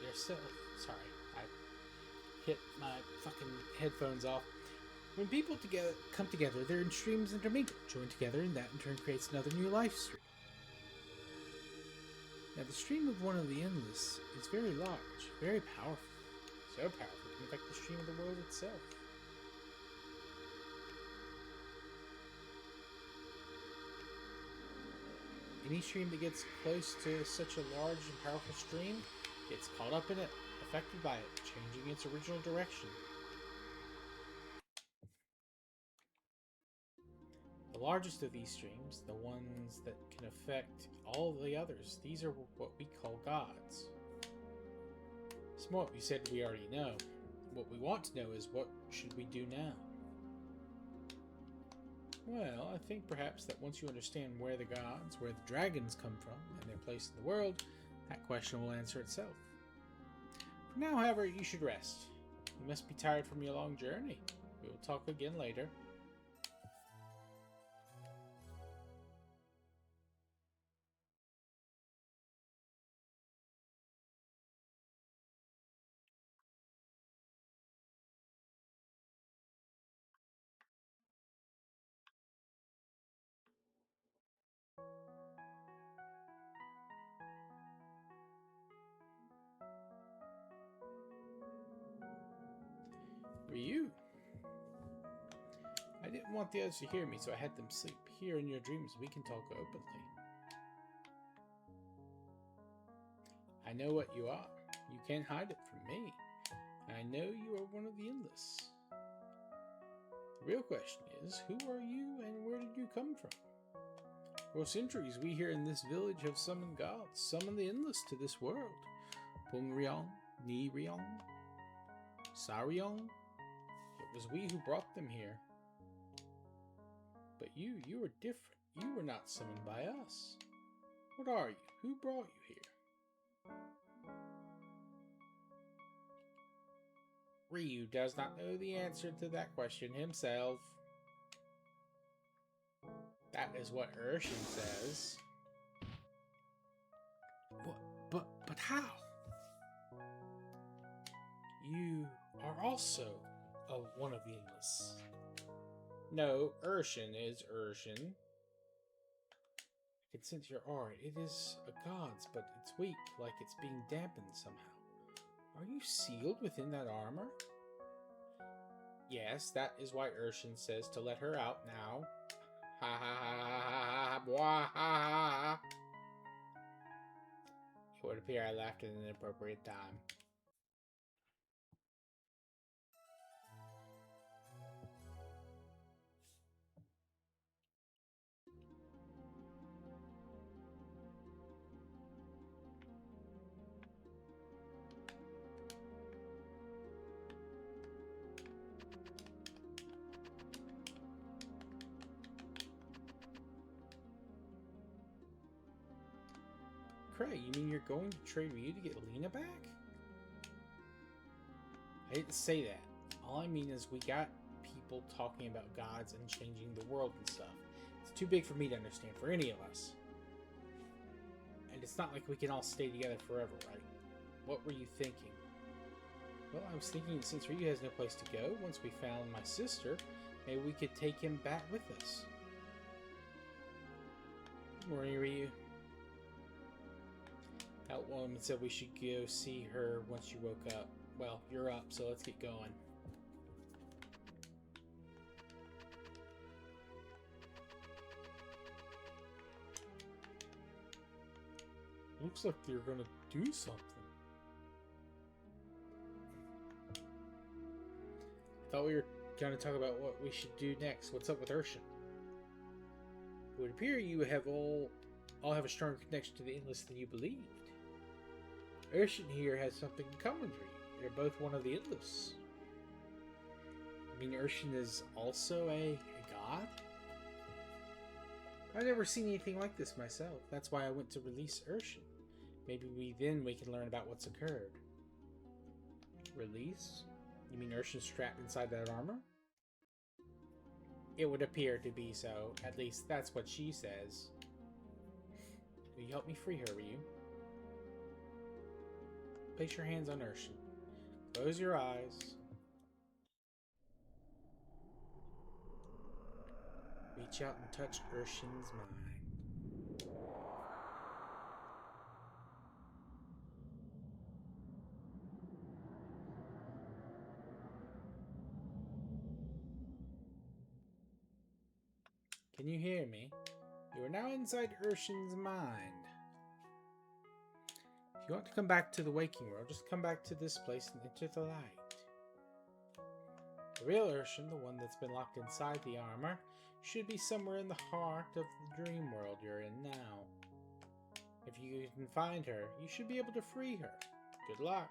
their self. Sorry, I hit my fucking headphones off. When people come together, their streams intermingle, join together, and that in turn creates another new life stream. Now, the stream of one of the endless is very large, very powerful. So powerful, it can affect the stream of the world itself. Any stream that gets close to such a large and powerful stream gets caught up in it, affected by it, changing its original direction. The largest of these streams, the ones that can affect all the others, these are what we call gods. Smart, you said we already know. What we want to know is, what should we do now? Well, I think perhaps that once you understand where the gods, where the dragons come from, and their place in the world, that question will answer itself. For now, however, you should rest. You must be tired from your long journey. We will talk again later. Ryu. I didn't want the others to hear me, so I had them sleep. Here in your dreams, we can talk openly. I know what you are. You can't hide it from me. I know you are one of the endless. The real question is, who are you and where did you come from? For centuries, we here in this village have summoned gods, summoned the endless to this world. Pungryong, Niryong, Saryong. It was we who brought them here. But you were different. You were not summoned by us. What are you? Who brought you here? Ryu does not know the answer to that question himself. That is what Urshin says. But how? You are also one of the endless. No, Urshin is Urshin. I can sense your aura. It is a god's, but it's weak, like it's being dampened somehow. Are you sealed within that armor? Yes, that is why Urshin says to let her out now. Ha ha ha ha ha ha ha ha. It would appear I laughed at an inappropriate time. Cray, you mean you're going to trade Ryu to get Lena back? I didn't say that. All I mean is we got people talking about gods and changing the world and stuff. It's too big for me to understand for any of us. And it's not like we can all stay together forever, right? What were you thinking? Well, I was thinking that since Ryu has no place to go, once we found my sister, maybe we could take him back with us. Good morning, Ryu. That woman said we should go see her once you woke up. Well, you're up, so let's get going. Looks like they're gonna do something. Thought we were gonna talk about what we should do next. What's up with Urshin? It would appear you have all all have a stronger connection to the Endless than you believed. Urshan here has something in common for you. They're both one of the Endless. I mean, Urshan is also a god? I've never seen anything like this myself. That's why I went to release Urshan. Maybe we can learn about what's occurred. Release? You mean Urshan's strapped inside that armor? It would appear to be so. At least that's what she says. Will you help me free her, Ryu? Place your hands on Urshan. Close your eyes. Reach out and touch Urshan's mind. Can you hear me? You are now inside Urshan's mind. If you want to come back to the waking world, just come back to this place and enter the light. The real Urshan, the one that's been locked inside the armor, should be somewhere in the heart of the dream world you're in now. If you can find her, you should be able to free her. Good luck.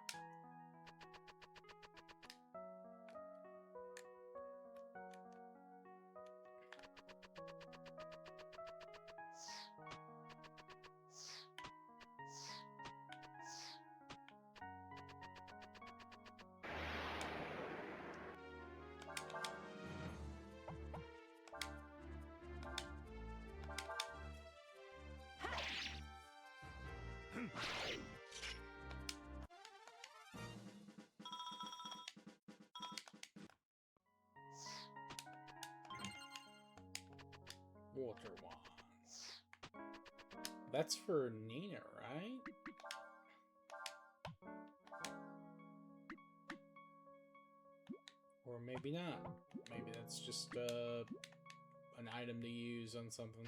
Water wands. That's for Nina, right? Or maybe not. Maybe that's just an item to use on something.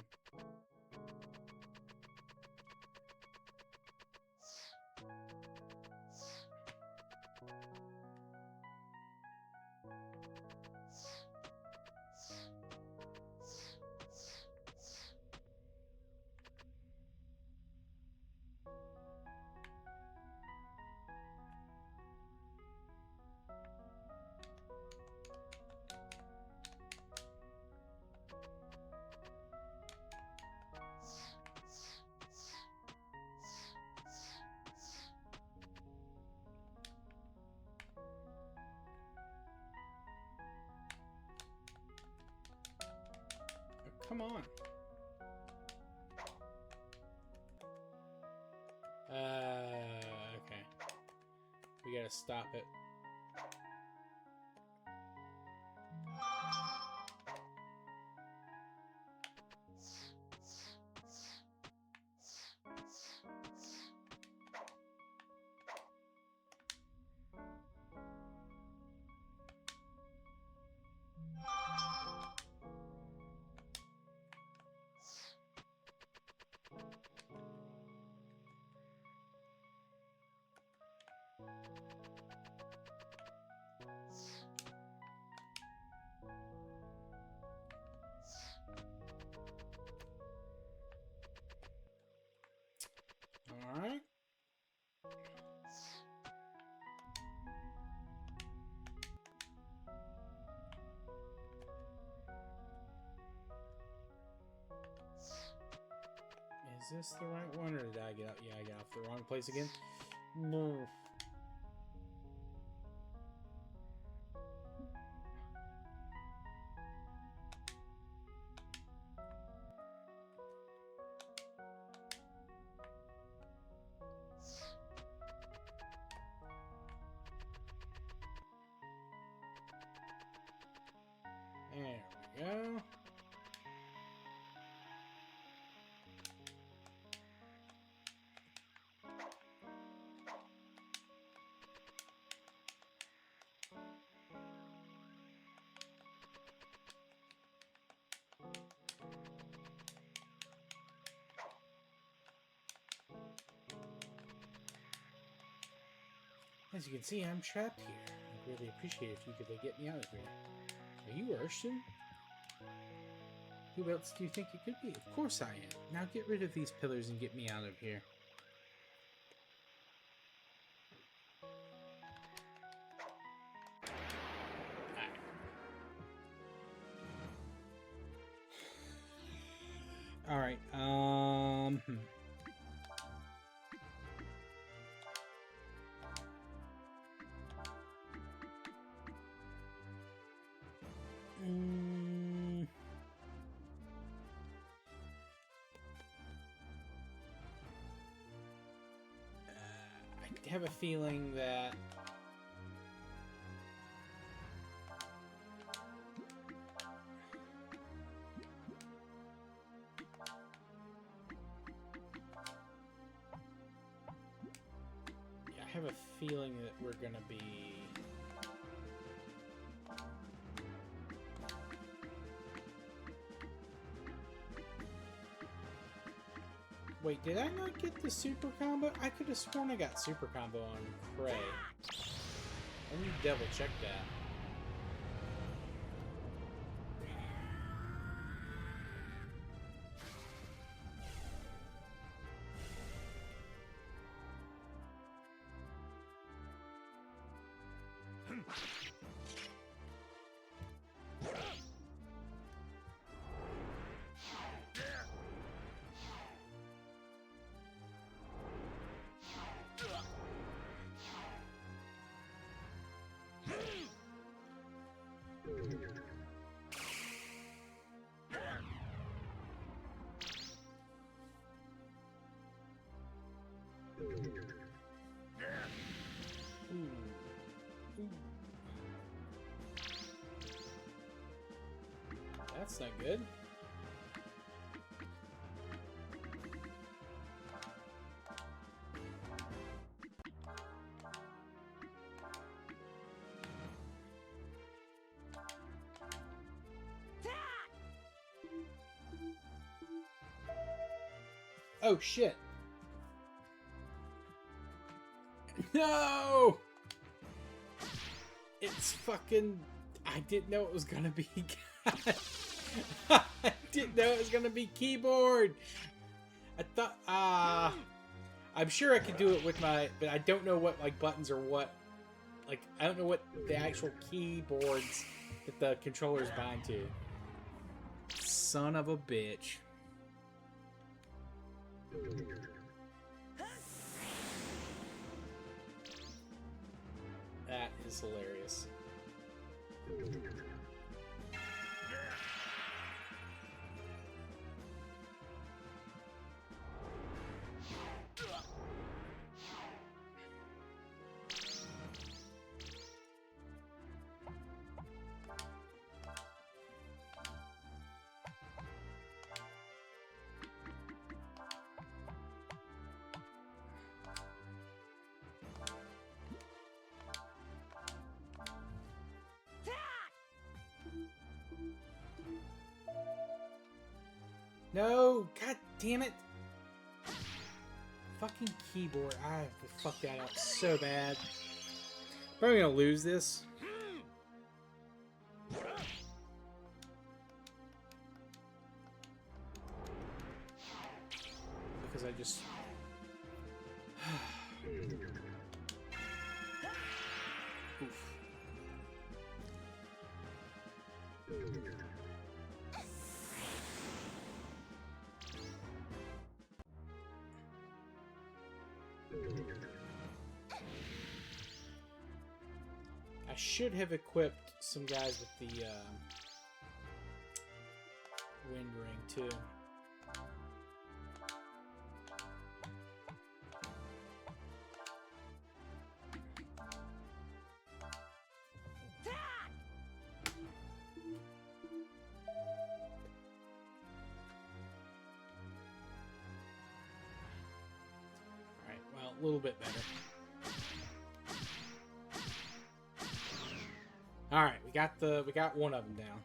Come on. Okay. We gotta stop it. Alright. Is this the right one, or did I get out? Yeah, I got off the wrong place again. No. There we go. As you can see, I'm trapped here. I'd really appreciate it if you could get me out of here. Are you Urshan? Who else do you think it could be? Of course I am. Now get rid of these pillars and get me out of here. Alright, I have a feeling that we're gonna be Wait, did I not get the super combo? I could have sworn I got super combo on Prey. Let me double check that. That's not good. Oh shit. No! It's fucking... I didn't know it was gonna be... I didn't know it was gonna be keyboard! I thought... I'm sure I could do it with my... But I don't know what, like, buttons or what... Like, I don't know what the actual keyboards that the controllers bind to. Son of a bitch. That is hilarious. No! God damn it! Fucking keyboard. I fucked that up so bad. Probably gonna lose this. Because I just... Oof. I should have equipped some guys with the wind ring too. Alright, well, a little bit better. All right, we got one of them down.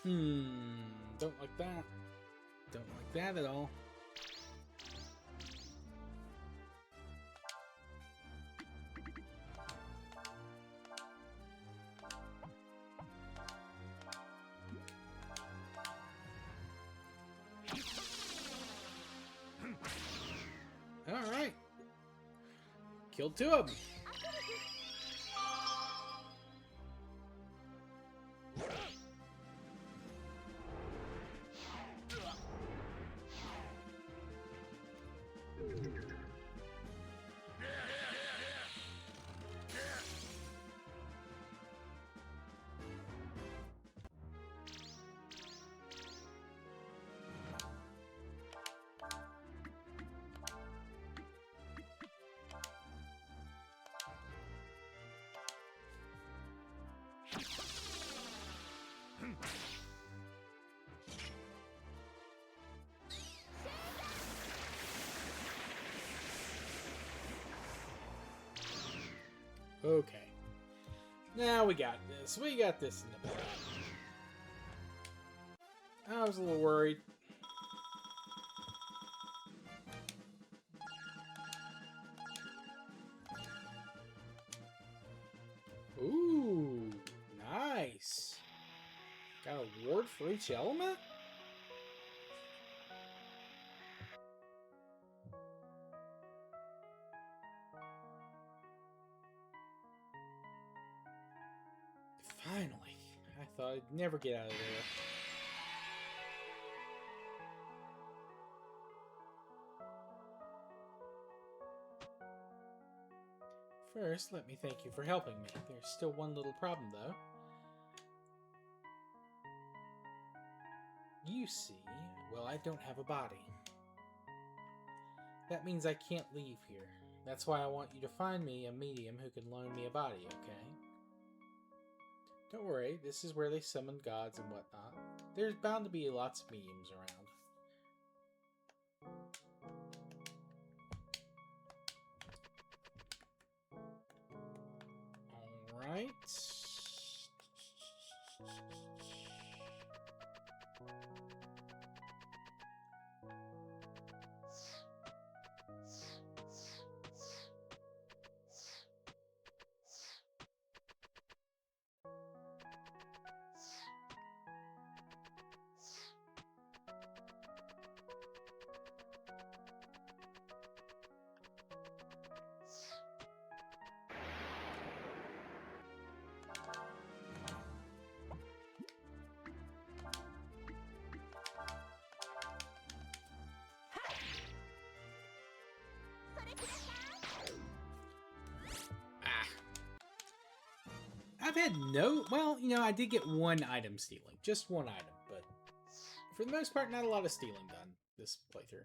Don't like that. Don't like that at all. Alright. Killed 2 of them. Okay. Now we got this. We got this in the bag. I was a little worried. Ooh, nice. Got a ward for each element? Finally. I thought I'd never get out of there. First, let me thank you for helping me. There's still one little problem, though. You see, well, I don't have a body. That means I can't leave here. That's why I want you to find me a medium who can loan me a body, okay? Don't worry, this is where they summon gods and whatnot. There's bound to be lots of mediums around. Alright. I've had no... Well, you know, I did get one item stealing. Just one item, but for the most part, not a lot of stealing done this playthrough.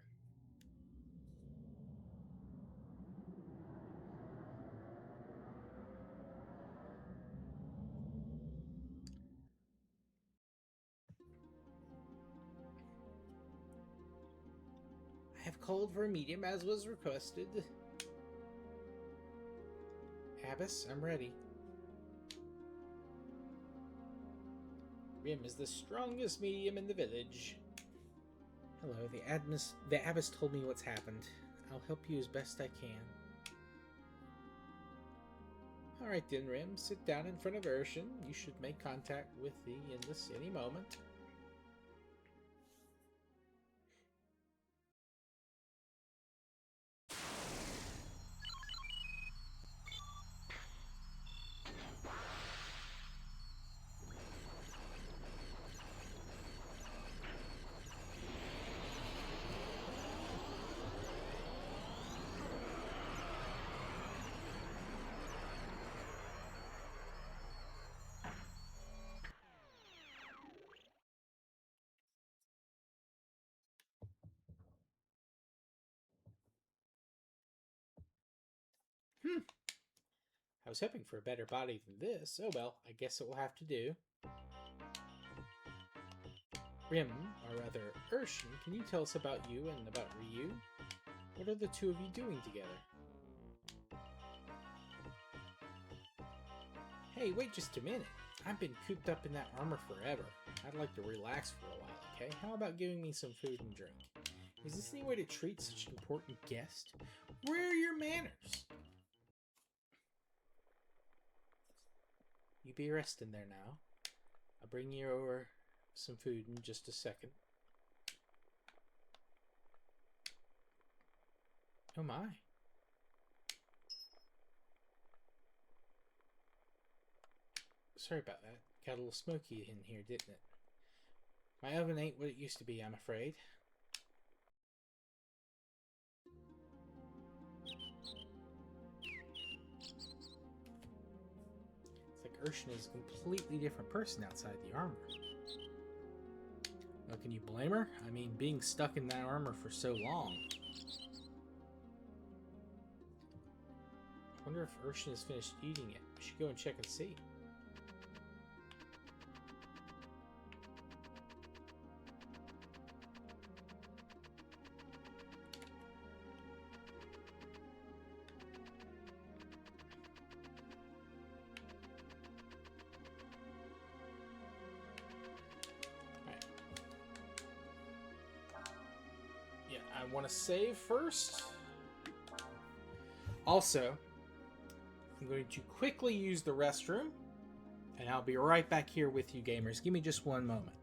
I have called for a medium as was requested. Abbess, I'm ready. Rim is the strongest medium in the village. Hello, the Abbess told me what's happened. I'll help you as best I can. Alright then, Rim, sit down in front of Urshan. You should make contact with the Endless any moment. I was hoping for a better body than this. Oh well, I guess it will have to do. Rim, or rather Urshan, can you tell us about you and about Ryu? What are the two of you doing together? Hey, wait just a minute. I've been cooped up in that armor forever. I'd like to relax for a while, okay? How about giving me some food and drink? Is this any way to treat such an important guest? Where are your manners? You be resting there now. I'll bring you over some food in just a second. Oh my. Sorry about that. Got a little smoky in here, didn't it? My oven ain't what it used to be, I'm afraid. It's like Urshan is a completely different person outside the armor. Well, can you blame her? I mean, being stuck in that armor for so long. I wonder if Urshan has finished eating it. We should go and check and see. I want to save first. Also, I'm going to quickly use the restroom, and I'll be right back here with you gamers. Give me just one moment.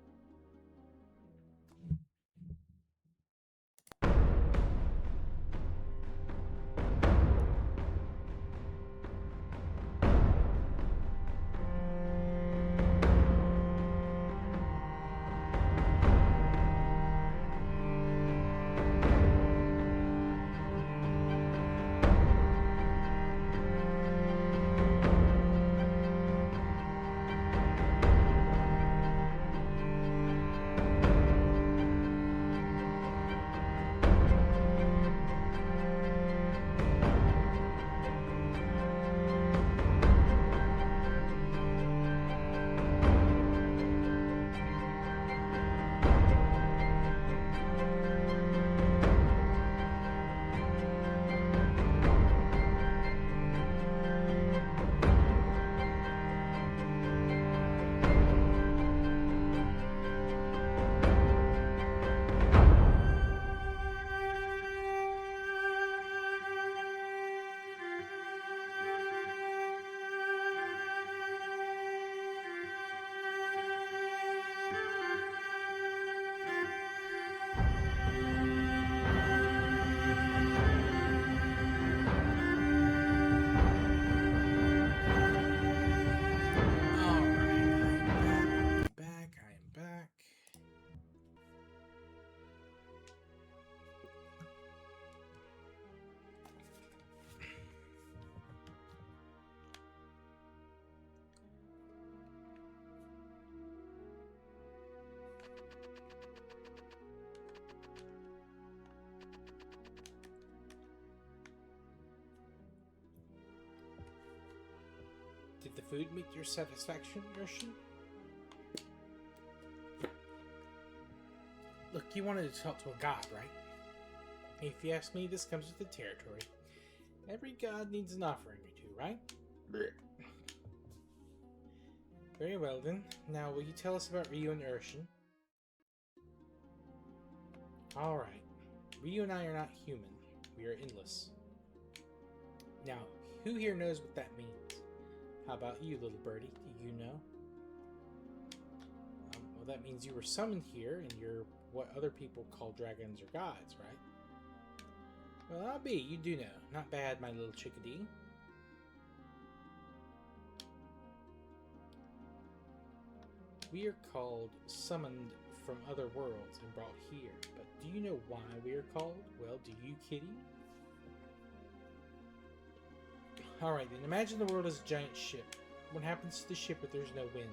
Did the food meet your satisfaction, Urshan? Look, you wanted to talk to a god, right? If you ask me, this comes with the territory. Every god needs an offering or two, right? Very well then. Now, will you tell us about Ryu and Urshan? Alright. Ryu and I are not human. We are endless. Now, who here knows what that means? How about you, little birdie? Do you know? Well, that means you were summoned here, and you're what other people call dragons or gods, right? Well, I'll be. You do know. Not bad, my little chickadee. We are called summoned from other worlds and brought here. But do you know why we are called? Well, do you, kitty? Alright then, imagine the world as a giant ship. What happens to the ship if there's no wind?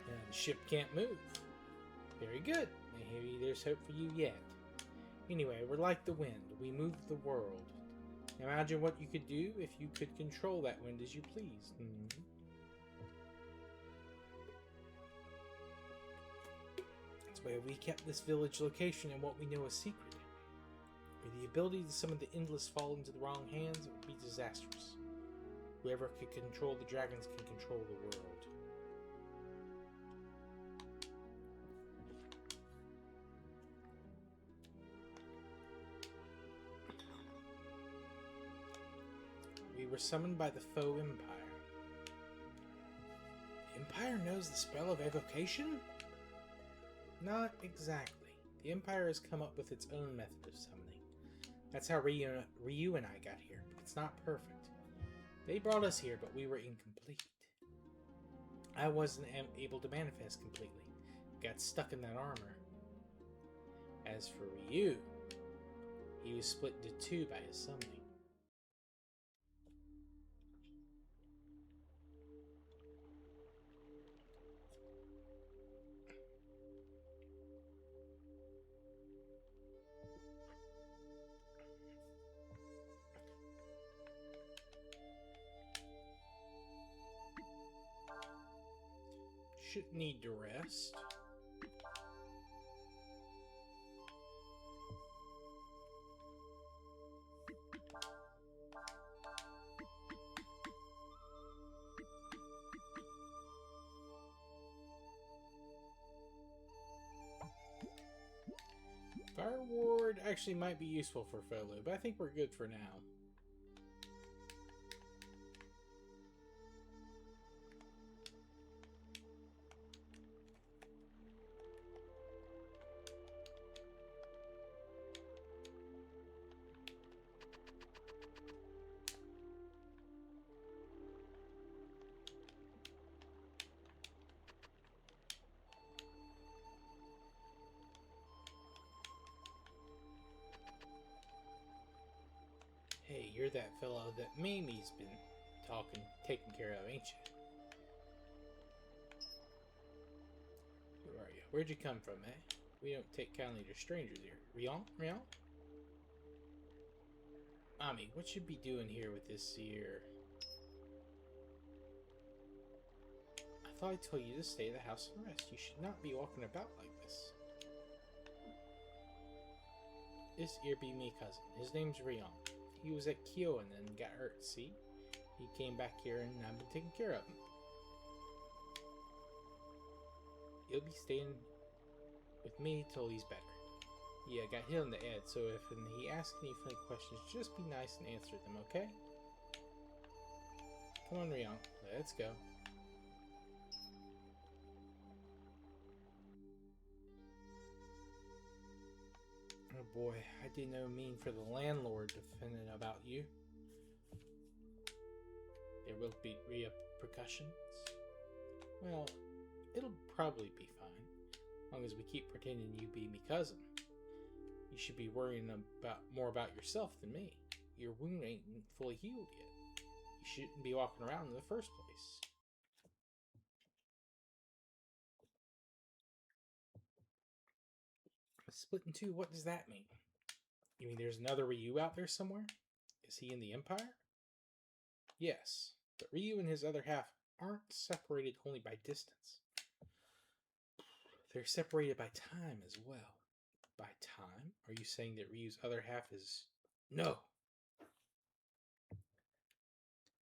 The ship can't move. Very good. Maybe there's hope for you yet. Anyway, we're like the wind. We move the world. Imagine what you could do if you could control that wind as you please. That's why we kept this village location and what we know a secret. Were the ability to summon the endless fall into the wrong hands, it would be disastrous. Whoever can control the dragons can control the world. We were summoned by the Foe Empire. The Empire knows the spell of evocation? Not exactly. The Empire has come up with its own method of summoning. That's how Ryu and I got here. It's not perfect. They brought us here, but we were incomplete. I wasn't able to manifest completely. Got stuck in that armor. As for Ryu, he was split into two by his summoning. Should need to rest. Fire Ward actually might be useful for Folu, but I think we're good for now. Hey, you're that fellow that Mimi's been taking care of, ain't you? Who are you? Where'd you come from, eh? We don't take kindly to strangers here. Rion? Ami, what you be doing here with this here? I thought I told you to stay at the house and rest. You should not be walking about like this. This here be me cousin. His name's Rion. He was at Kyo and then got hurt, see? He came back here and I've been taking care of him. He'll be staying with me till he's better. Yeah, got hit on the head, so if he asks any funny questions, just be nice and answer them, okay? Come on, Rion. Let's go. Oh boy, I didn't know mean for the landlord defending about you. There will be repercussions. Well, it'll probably be fine, as long as we keep pretending you be me cousin. You should be worrying more about yourself than me. Your wound ain't fully healed yet. You shouldn't be walking around in the first place. Split in two, what does that mean? You mean there's another Ryu out there somewhere? Is he in the Empire? Yes, but Ryu and his other half aren't separated only by distance. They're separated by time as well. By time? Are you saying that Ryu's other half is... No!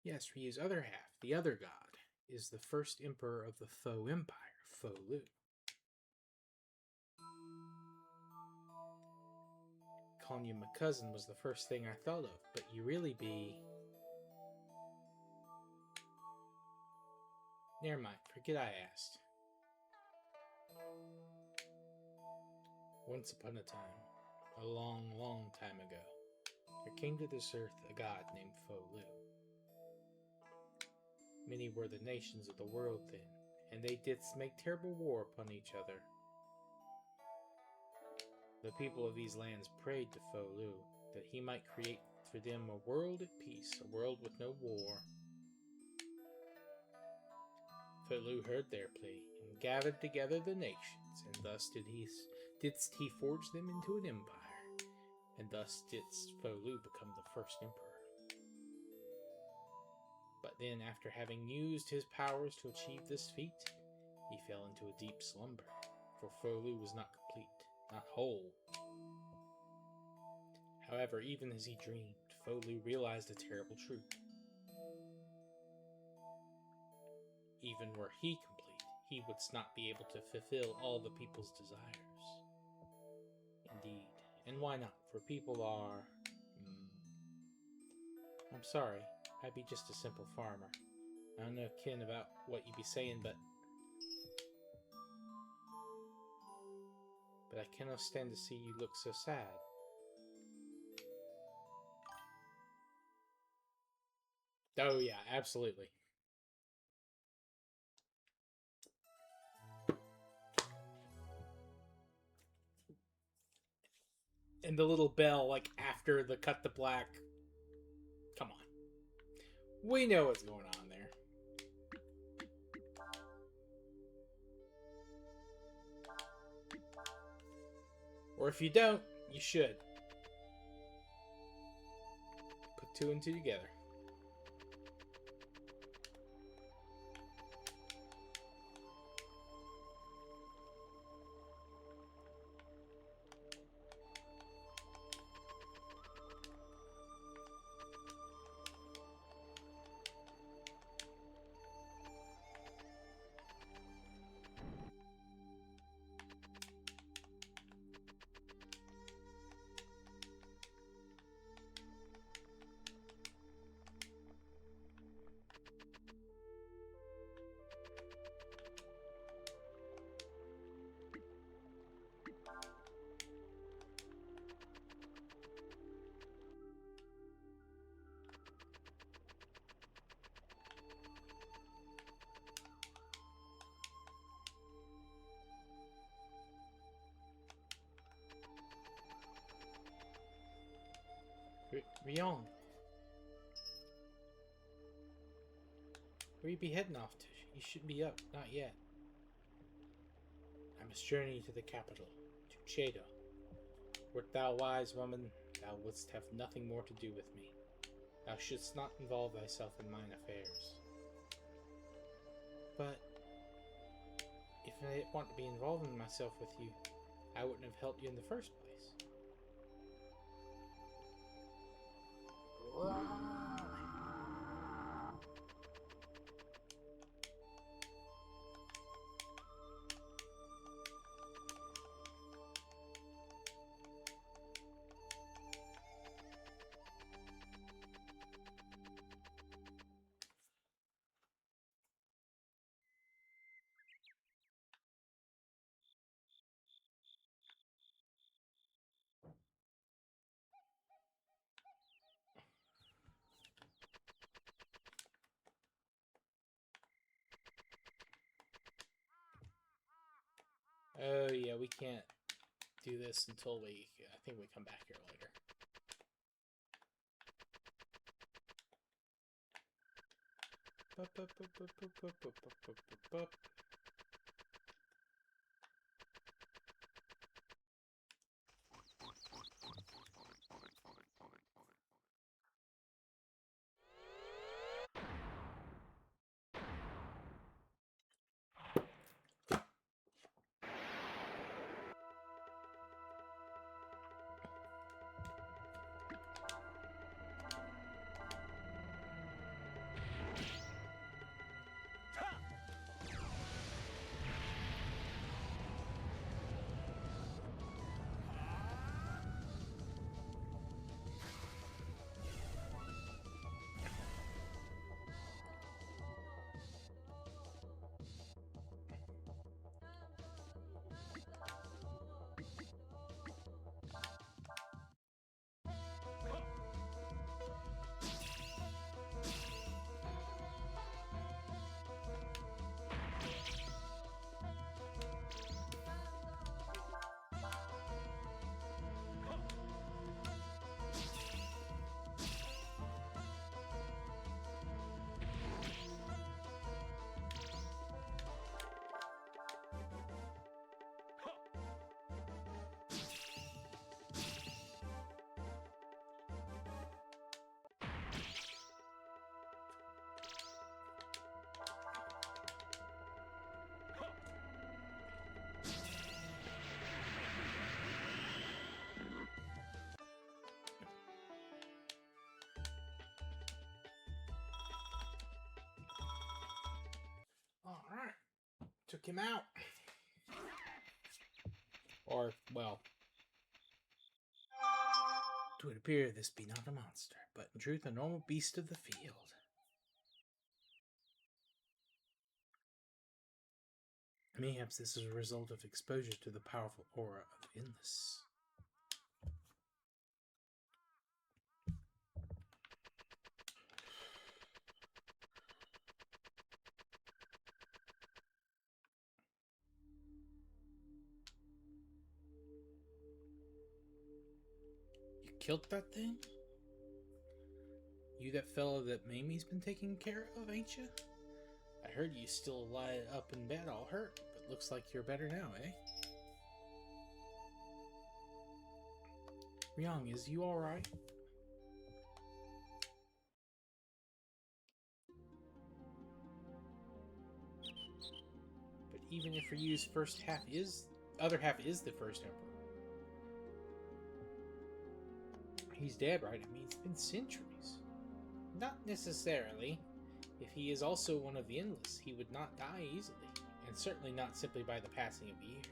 Yes, Ryu's other half, the other god, is the first emperor of the Foe Empire, Folu. Calling you my cousin was the first thing I thought of, but you really be... Never mind, forget I asked. Once upon a time, a long, long time ago, there came to this earth a god named Folu. Many were the nations of the world then, and they did make terrible war upon each other. The people of these lands prayed to Folu that he might create for them a world at peace, a world with no war. Folu heard their plea and gathered together the nations, and thus didst he forge them into an empire, and thus didst Folu become the first emperor. But then, after having used his powers to achieve this feat, he fell into a deep slumber, for Folu was not complete, not whole. However, even as he dreamed, Folu realized a terrible truth. Even were he complete, he would not be able to fulfill all the people's desires. Indeed. And why not? For people are... I'm sorry, I be just a simple farmer. I don't know kin about what you be saying, but I cannot stand to see you look so sad. Oh yeah, absolutely. And the little bell, like, after the cut to black. Come on. We know what's going on there. Or if you don't, you should. Put two and two together. Rion. Where you be heading off to? You should be up, not yet. I must journey to the capital, to Chedo. Wert thou wise, woman, thou wouldst have nothing more to do with me. Thou shouldst not involve thyself in mine affairs. But if I didn't want to be involving myself with you, I wouldn't have helped you in the first place. Oh yeah, we can't do this until I think we come back here later. him out. Or, well, it would appear this be not a monster, but in truth a normal beast of the field. Mayhaps this is a result of exposure to the powerful aura of Endless. You killed that thing? You that fellow that Mamie's been taking care of, ain't you? I heard you still lie up in bed all hurt, but looks like you're better now, eh? Ryong, is you alright? But even if Ryu's other half is the first emperor. He's dead, right? I mean, it's been centuries. Not necessarily. If he is also one of the Endless, he would not die easily, and certainly not simply by the passing of years.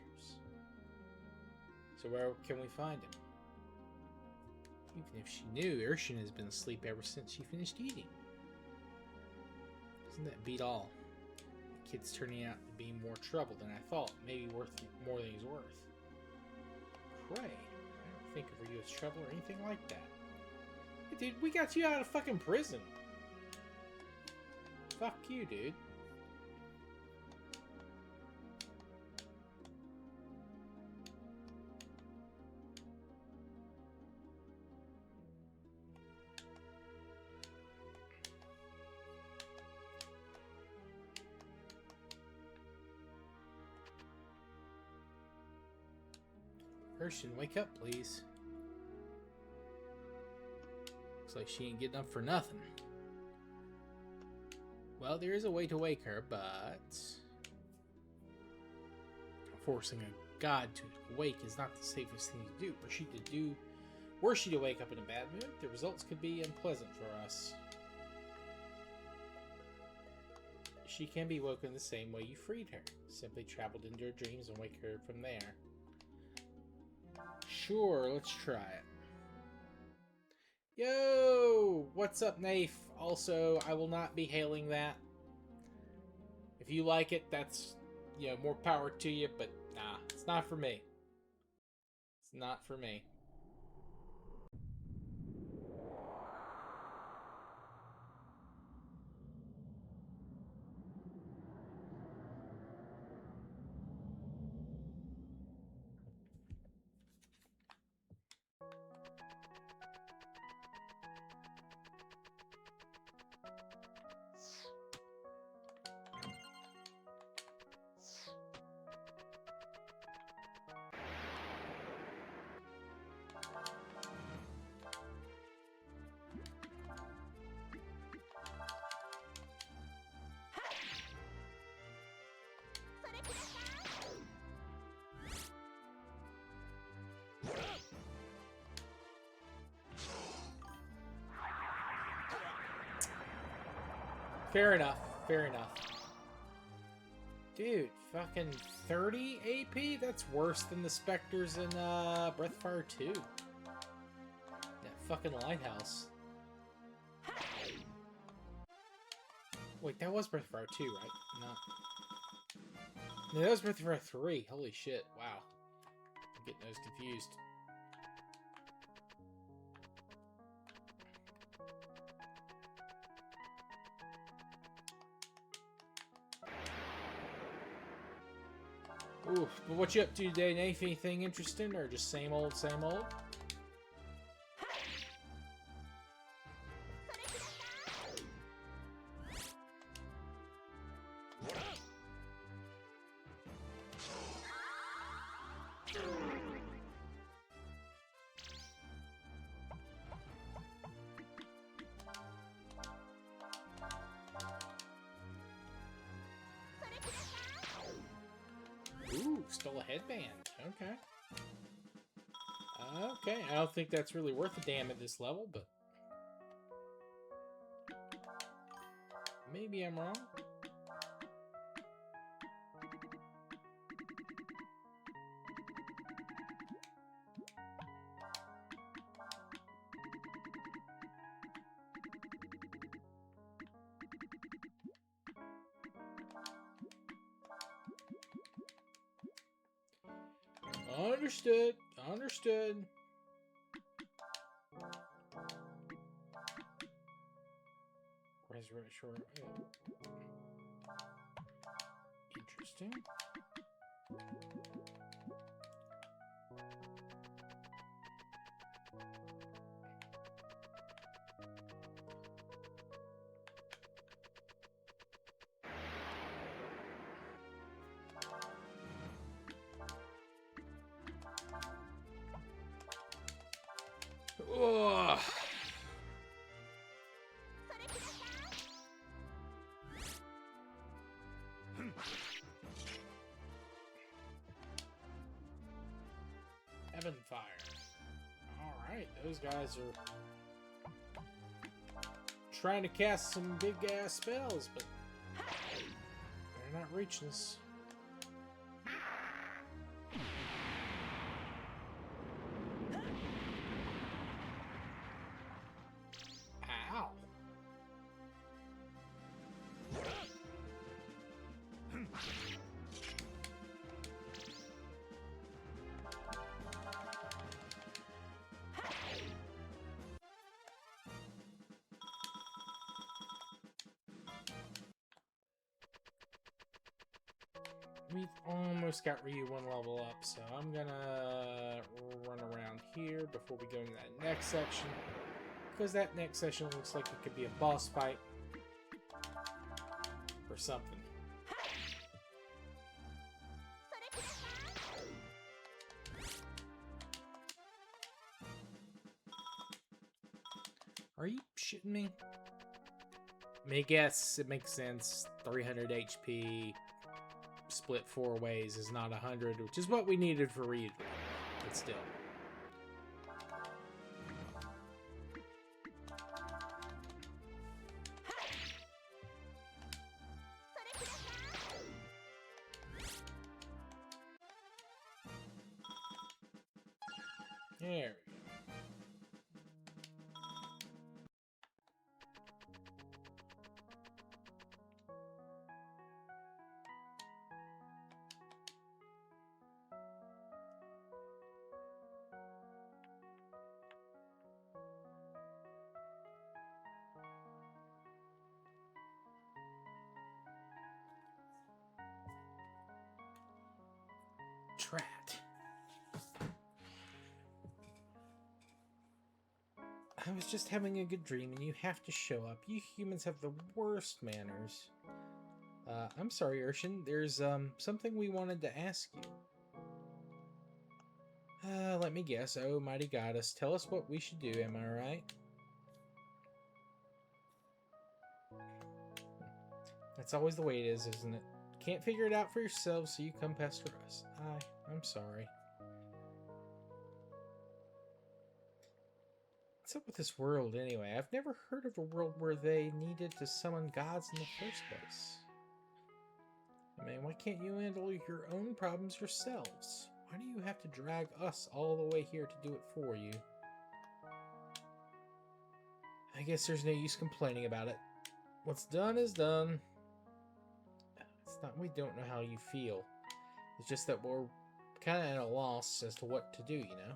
So where can we find him? Even if she knew, Urshan has been asleep ever since she finished eating. Doesn't that beat all? The kid's turning out to be more trouble than I thought, maybe worth more than he's worth. Pray, I don't think of you as trouble or anything like that. Hey, dude, we got you out of fucking prison. Fuck you, dude. Urshan, wake up, please. Looks like she ain't getting up for nothing. Well, there is a way to wake her, but forcing a god to wake is not the safest thing to do. Were she to wake up in a bad mood, the results could be unpleasant for us. She can be woken the same way you freed her. Simply traveled into her dreams and wake her from there. Sure, let's try it. Yo! What's up, Nafe? Also, I will not be hailing that. If you like it, that's, more power to you, but nah, it's not for me. It's not for me. Fair enough. Fair enough. Dude, fucking 30 AP? That's worse than the Spectres in Breath of Fire 2. That fucking lighthouse. Wait, that was Breath of Fire 2, right? No, that was Breath of Fire 3. Holy shit, wow. I'm getting those confused. Oof, but what you up to today, Nafe? Anything interesting, or just same old, same old? Ooh, stole a headband. Okay. Okay, I don't think that's really worth a damn at this level, but maybe I'm wrong. Understood. Understood. Resurrect short. Interesting. Ugh. Heaven Fire. Alright, those guys are trying to cast some big ass spells, but they're not reaching us. Ow. We've almost got Ryu one level up, so I'm gonna run around here before we go into that next section. Because that next section looks like it could be a boss fight. Or something. Are you shitting me? I mean, I guess it makes sense. 300 HP split 4 ways is not 100, which is what we needed for Ryu. But still. There we go. Trat. I was just having a good dream and you have to show up. You humans have the worst manners. I'm sorry, Urshan. There's something we wanted to ask you. Let me guess. Oh, mighty goddess. Tell us what we should do, am I right? That's always the way it is, isn't it? Can't figure it out for yourselves, so you come pester us. I'm sorry. What's up with this world, anyway? I've never heard of a world where they needed to summon gods in the first place. I mean, why can't you handle your own problems yourselves? Why do you have to drag us all the way here to do it for you? I guess there's no use complaining about it. What's done is done. It's not we don't know how you feel. It's just that we're kind of at a loss as to what to do, you know?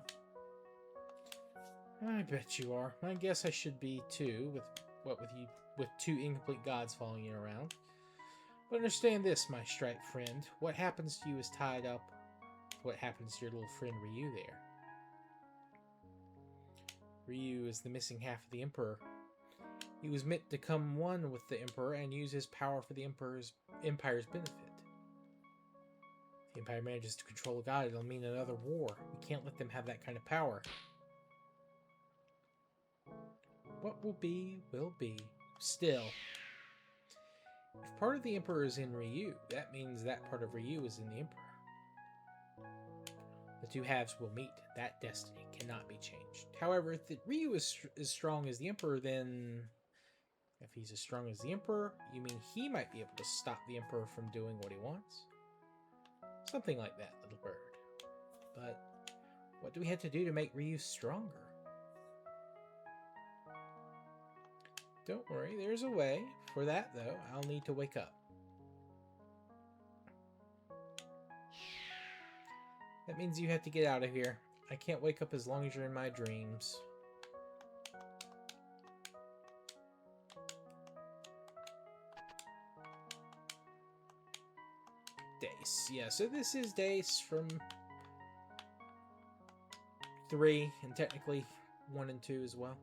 I bet you are. I guess I should be too, with 2 incomplete gods following you around. But understand this, my striped friend. What happens to you is tied up with what happens to your little friend Ryu there. Ryu is the missing half of the Emperor. He was meant to come one with the Emperor and use his power for the Empire's benefit. If the Empire manages to control a god, it'll mean another war. We can't let them have that kind of power. What will be, will be. Still, if part of the Emperor is in Ryu, that means that part of Ryu is in the Emperor. The 2 halves will meet. That destiny cannot be changed. However, if Ryu is as strong as the Emperor, then... If he's as strong as the Emperor, you mean he might be able to stop the Emperor from doing what he wants? Something like that, little bird. But what do we have to do to make Ryu stronger? Don't worry, there's a way. For that, though, I'll need to wake up. That means you have to get out of here. I can't wake up as long as you're in my dreams. Dace. Yeah, so this is Dace from 3, and technically 1 and 2 as well.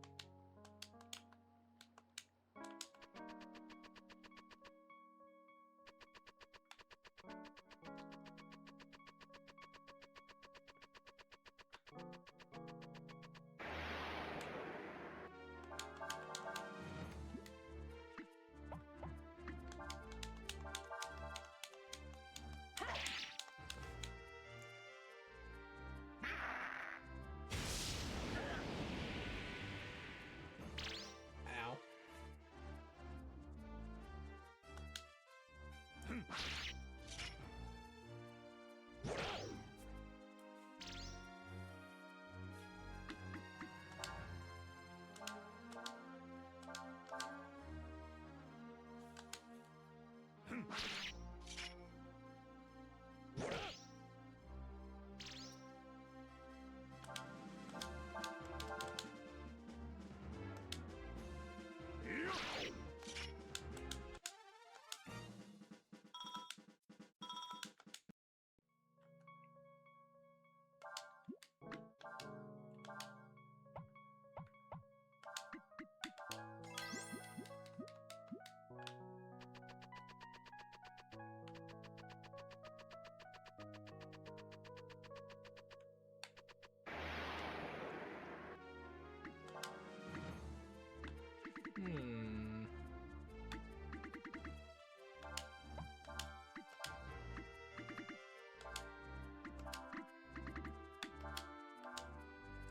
Ow.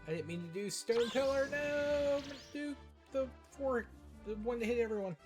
I didn't mean to do Stone Pillar. No, I'm gonna do the one that hit everyone.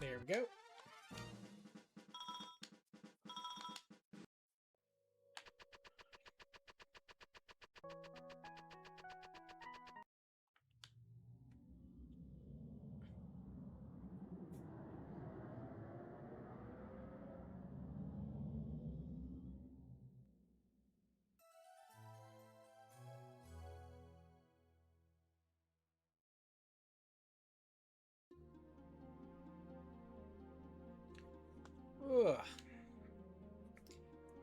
There we go. Ugh.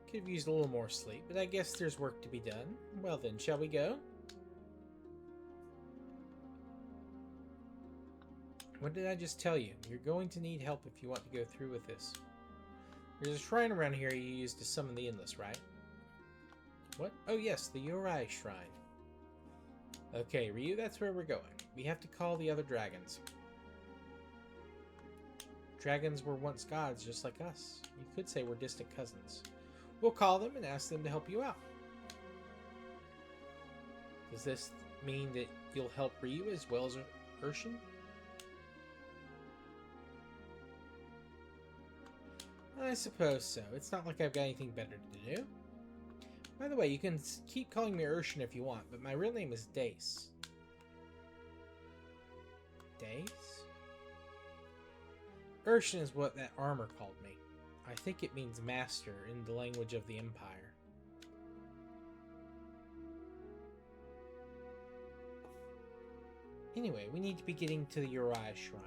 Could have used a little more sleep, but I guess there's work to be done. Well then, shall we go? What did I just tell you? You're going to need help if you want to go through with this. There's a shrine around here you use to summon the Endless, right? What? Oh yes, the Yorai Shrine. Okay, Ryu, that's where we're going. We have to call the other dragons. Dragons were once gods just like us. You could say we're distant cousins. We'll call them and ask them to help you out. Does this mean that you'll help Ryu as well as Urshin? I suppose so. It's not like I've got anything better to do. By the way, you can keep calling me Urshin if you want, but my real name is Dace. Dace? Urshin is what that armor called me. I think it means master in the language of the Empire. Anyway, we need to be getting to the Yorai Shrine.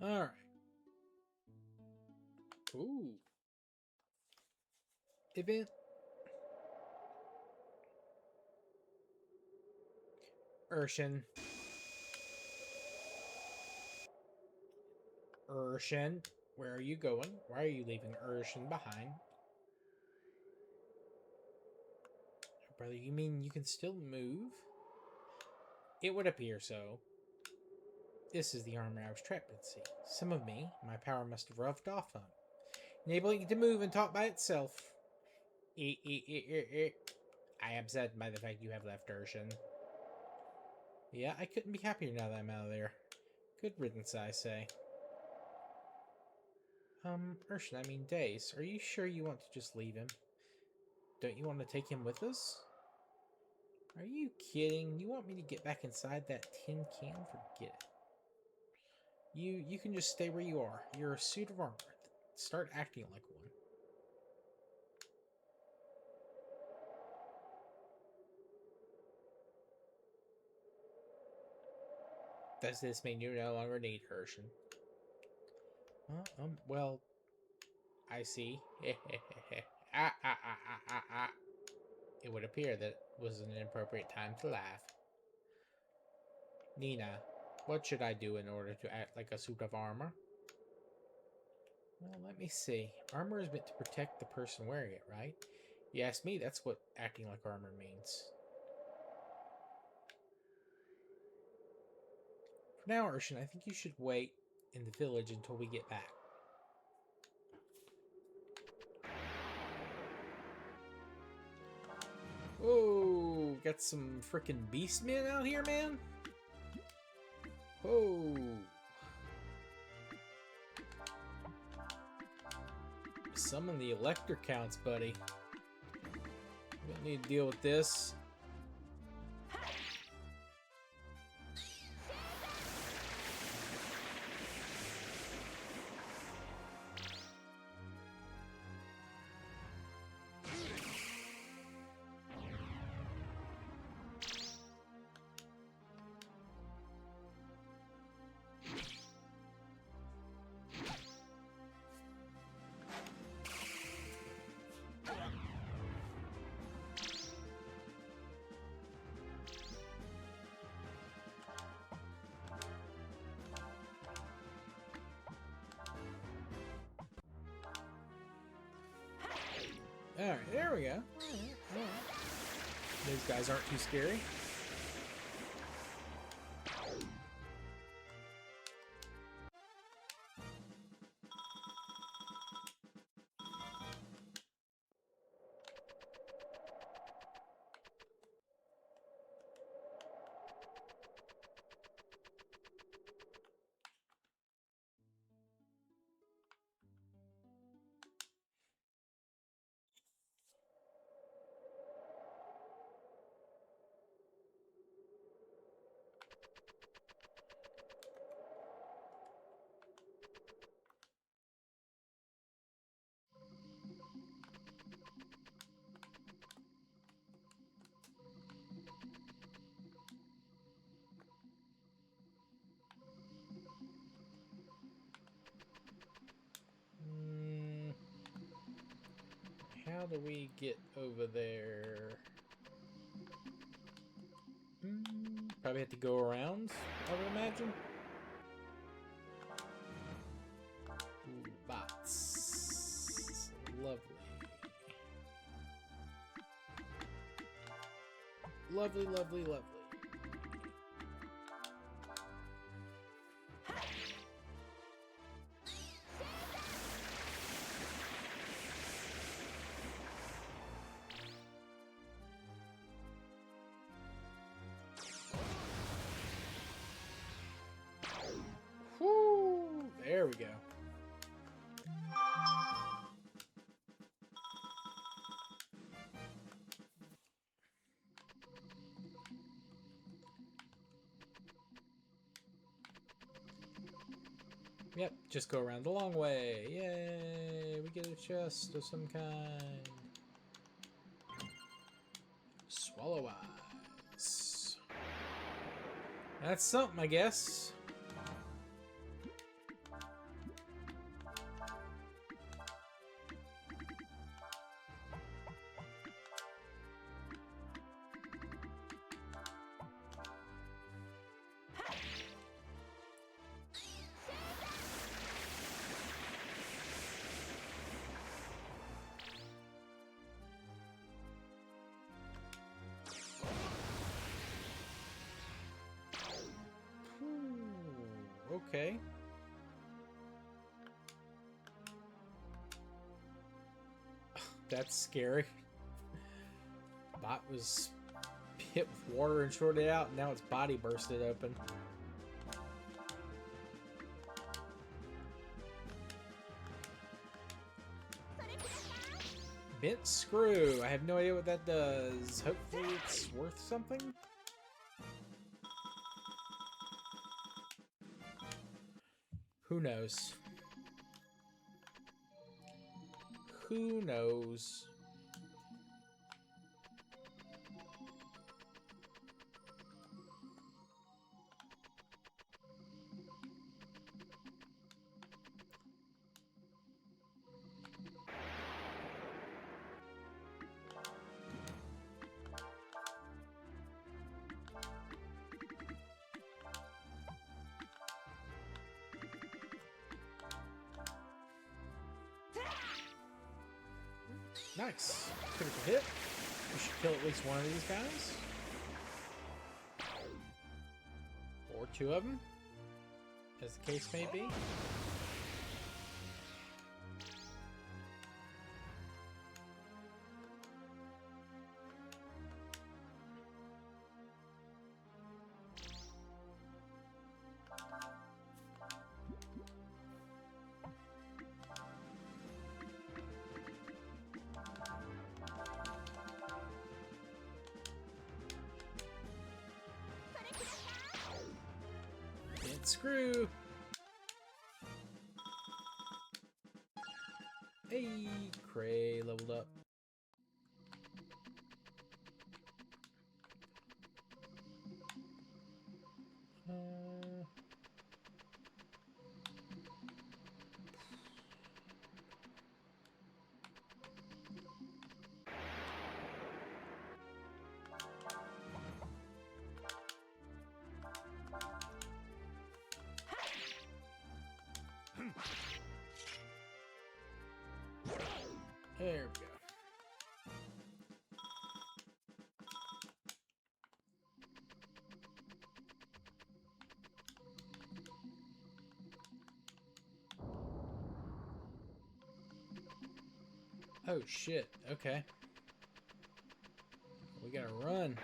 Alright. Ooh. Event. Urshan. Urshan, where are you going? Why are you leaving Urshan behind? Brother, you mean you can still move? It would appear so. This is the armor I was trapped in, see. Some of me, my power must have rubbed off on it, enabling it to move and talk by itself. I am saddened by the fact you have left Urshan. Yeah, I couldn't be happier now that I'm out of there. Good riddance, I say. Urshan, I mean Dace, are you sure you want to just leave him? Don't you want to take him with us? Are you kidding? You want me to get back inside that tin can? Forget it. You can just stay where you are. You're a suit of armor. Start acting like one. Does this mean you no longer need Urshan? Well, I see. It would appear that was an inappropriate time to laugh. Nina, what should I do in order to act like a suit of armor? Well, let me see. Armor is meant to protect the person wearing it, right? You ask me, that's what acting like armor means. For now, Urshan, I think you should wait in the village until we get back. Whoa, got some frickin' beastmen out here, man? Whoa. Summon the Elector Counts, buddy. We don't need to deal with this. Alright, there we go. All right. These guys aren't too scary. How do we get over there? Probably have to go around, I would imagine. Ooh, bots. Lovely. Lovely, lovely, lovely. Whoo! There we go. Yep, just go around the long way. Yay! We get a chest of some kind. Swallow eyes. That's something, I guess. That's scary. Bot was hit with water and shorted out, and now its body bursted open. Bent screw. I have no idea what that does. Hopefully it's worth something. Who knows? Who knows? Nice. Critical hit. We should kill at least one of these guys. Or two of them, as the case may be. Screw. Hey, Cray leveled up. There we go. Oh shit, okay. We gotta run.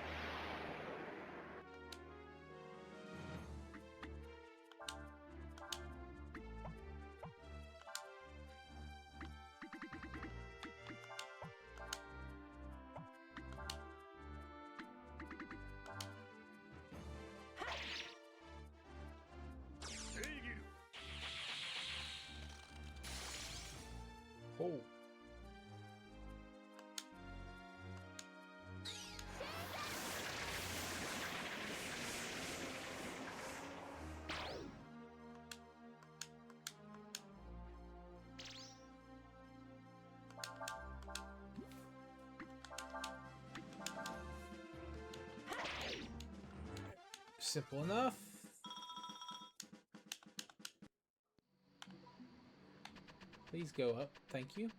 Oh. Simple enough. Please go up. Thank you.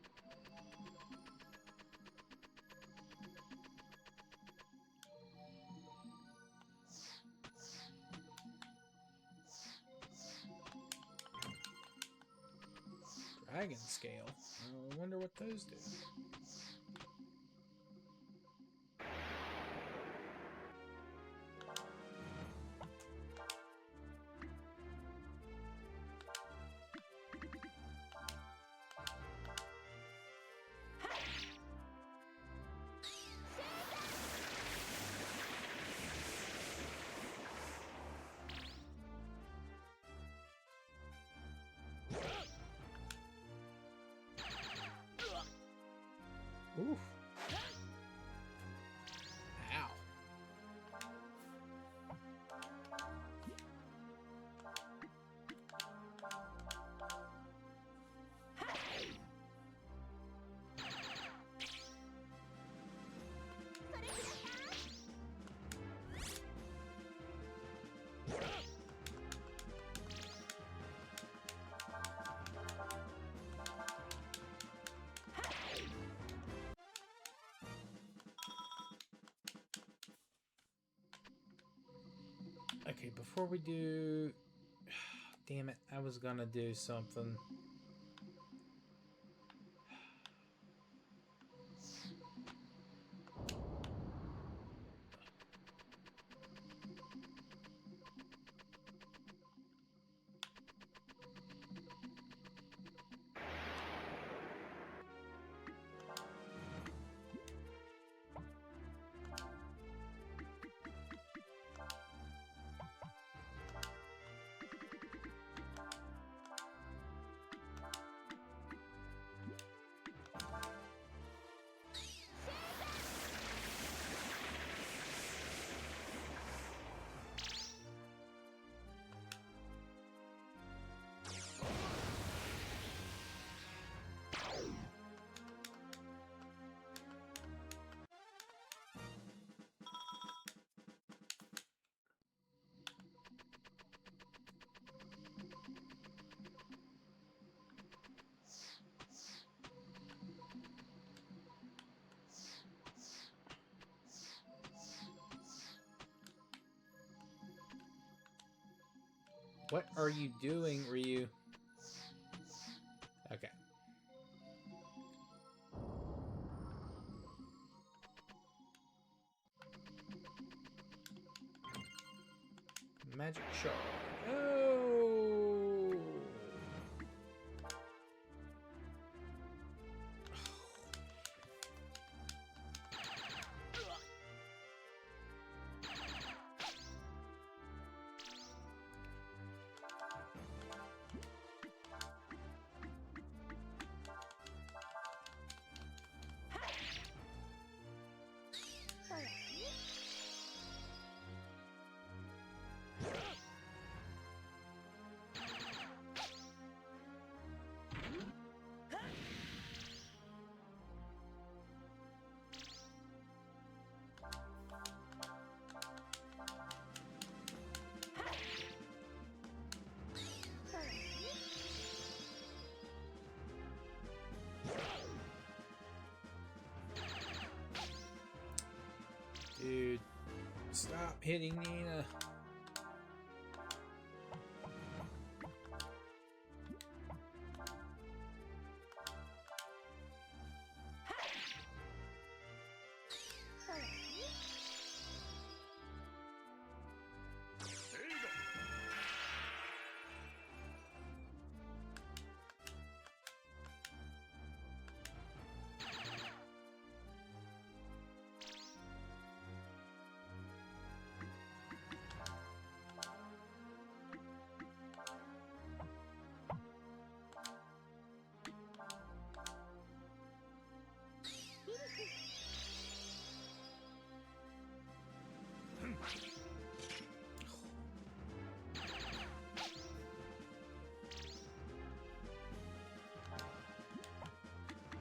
Dragon scale. I wonder what those do. Oof. Ow. Okay, before we do... Damn it, I was gonna do something. What are you doing, Ryu? Okay. Magic shard. Oh! Dude, stop hitting Nina.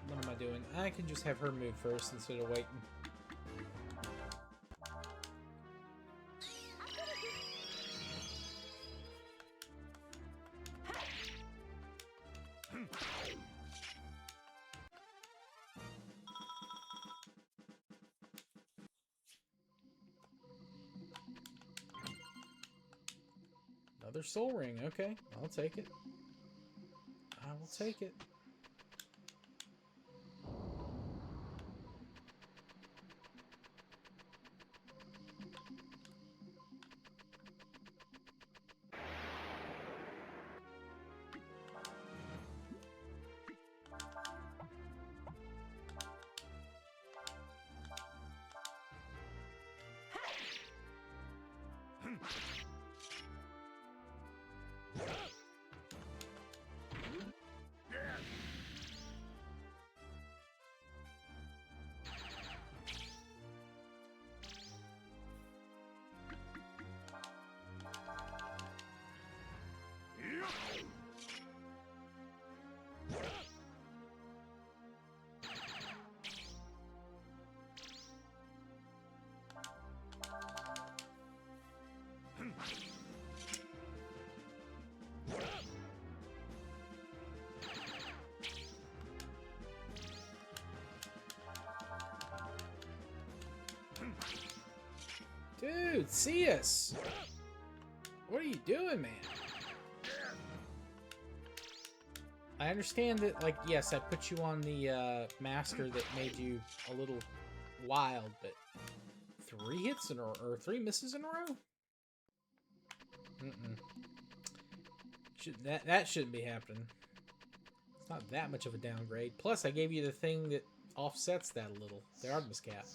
What am I doing? I can just have her move first instead of waiting. Another soul ring. Okay, I'll take it. I will take it. Dude, see us! What are you doing, man? I understand that, like, yes, I put you on the master that made you a little wild, but 3 hits in a row, or 3 misses in a row? That shouldn't be happening. It's not that much of a downgrade. Plus, I gave you the thing that offsets that a little. The Artemis Cap.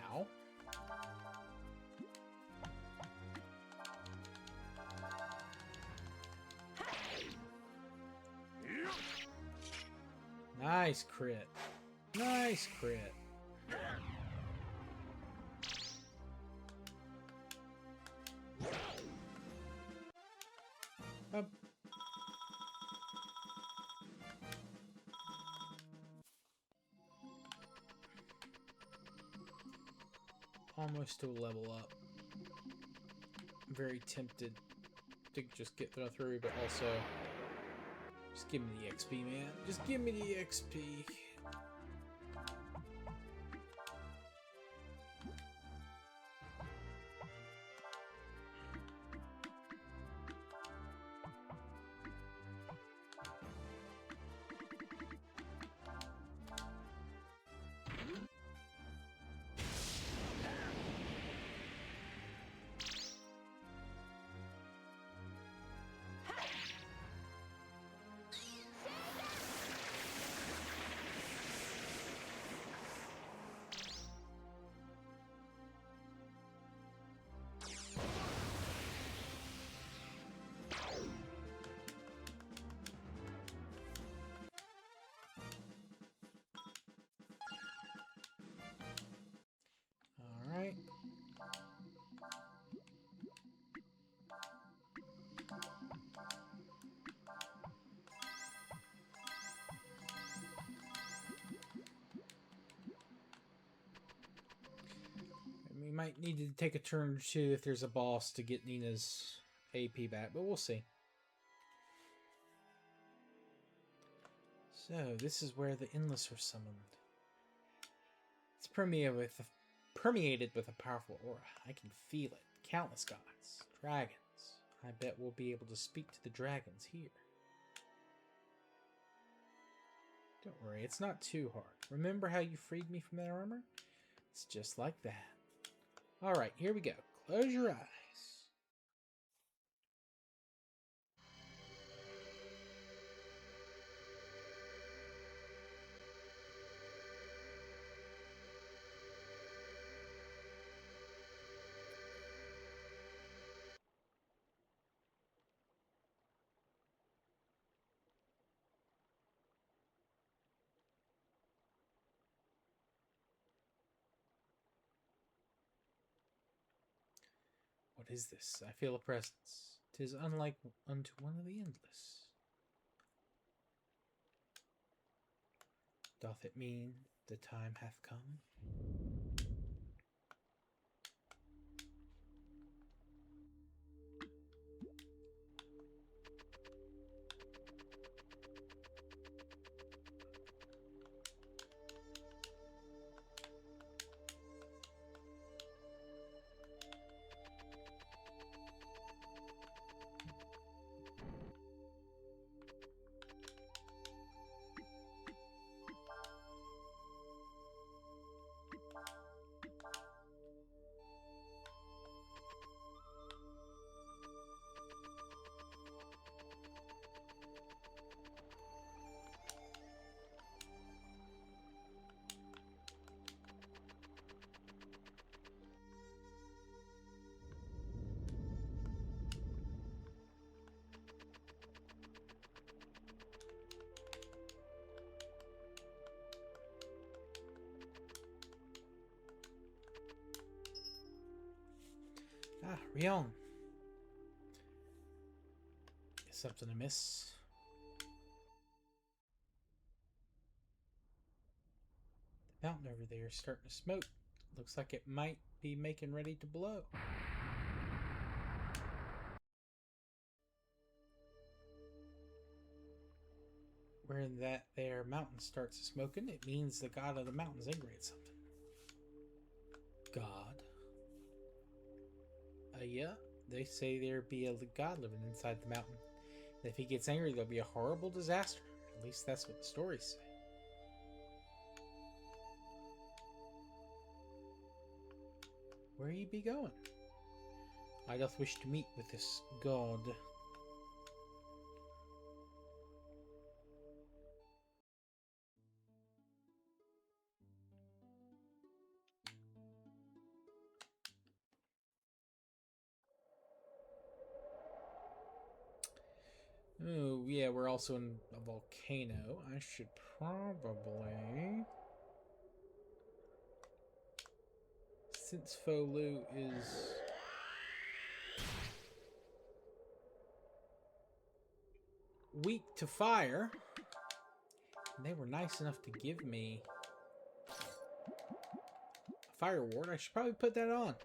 Ow. Nice crit. Nice crit. Up. Almost to a level up. I'm very tempted to just get that through, but also just give me the XP, man. Just give me the XP. Alright. We might need to take a turn or two if there's a boss to get Nina's AP back, but we'll see. So, this is where the Endless are summoned. It's permeated with a powerful aura. I can feel it. Countless gods, dragons. I bet we'll be able to speak to the dragons here. Don't worry, it's not too hard. Remember how you freed me from that armor? It's just like that. Alright, here we go. Close your eyes. What is this? I feel a presence. 'Tis unlike unto one of the Endless. Doth it mean the time hath come? Ah, Rion. Is something amiss? The mountain over there is starting to smoke. Looks like it might be making ready to blow. Where that there mountain starts smoking, it means the god of the mountain's angry at something. God? Yeah, they say there be a god living inside the mountain. And if he gets angry, there'll be a horrible disaster. At least that's what the stories say. Where ye be going? I doth wish to meet with this god. Oh, yeah, we're also in a volcano. I should probably since Folu is weak to fire, they were nice enough to give me a fire ward. I should probably put that on.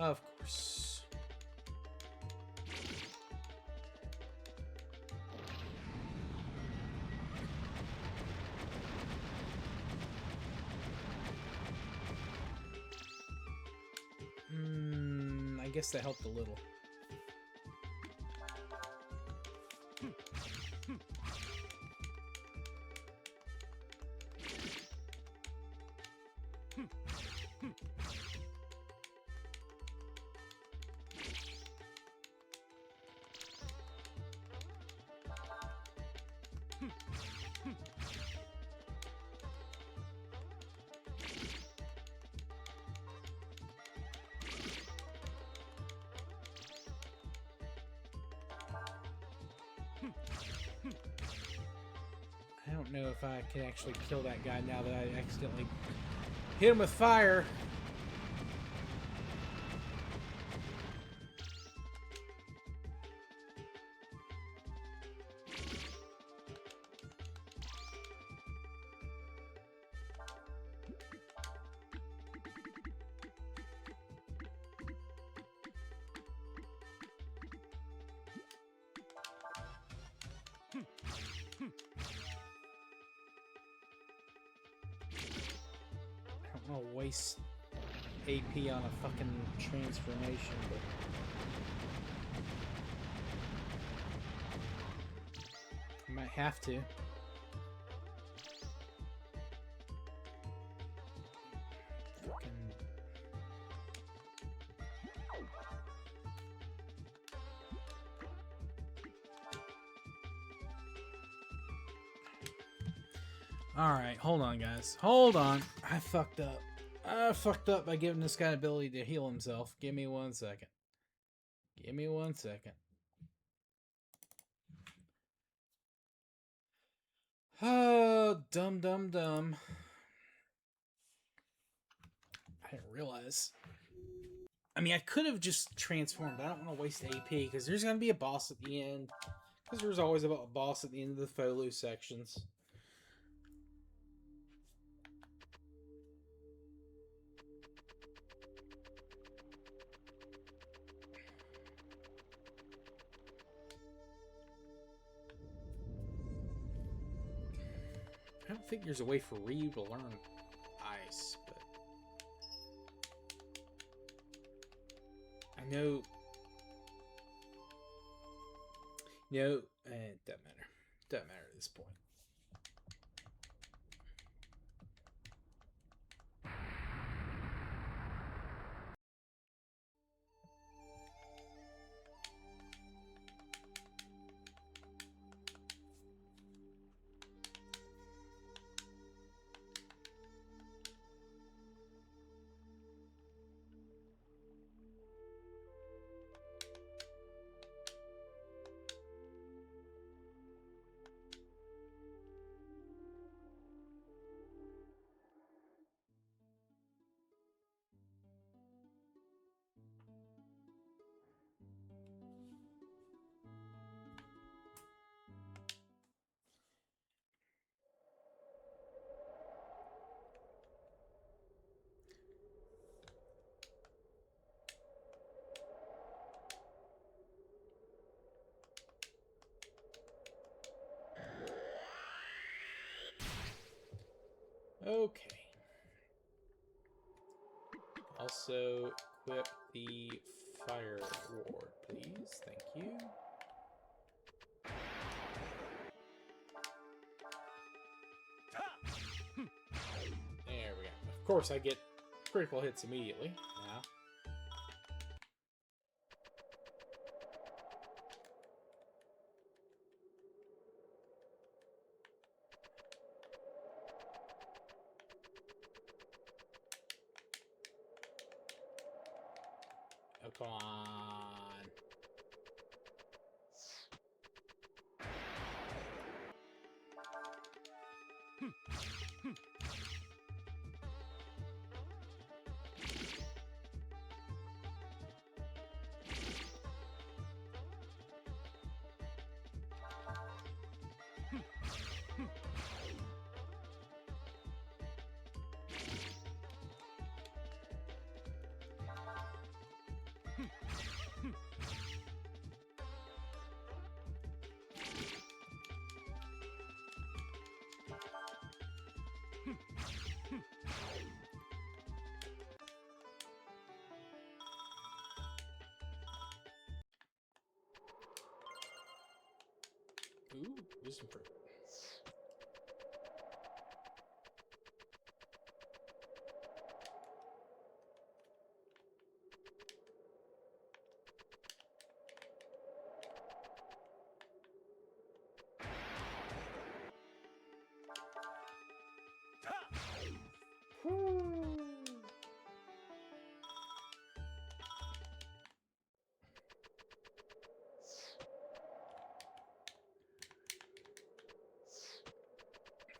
Of course. I guess that helped a little. I don't know if I can actually kill that guy now that I accidentally hit him with fire. I don't want to waste AP on a fucking transformation, but I might have to. Fucking... Alright, hold on, guys. Hold on. I fucked up. I fucked up by giving this guy ability to heal himself. Give me 1 second. Give me 1 second. Oh, dumb. I didn't realize. I mean, I could have just transformed, but I don't want to waste AP, because there's going to be a boss at the end. Because there's always a boss at the end of the Folu sections. I don't think there's a way for Ryu to learn ice, but I know. No, it doesn't matter. Doesn't matter at this point. Okay. Also, equip the fire ward, please. Thank you. There we go. Of course, I get critical hits immediately now. Oh, come on. Ooh, wisdom fruit.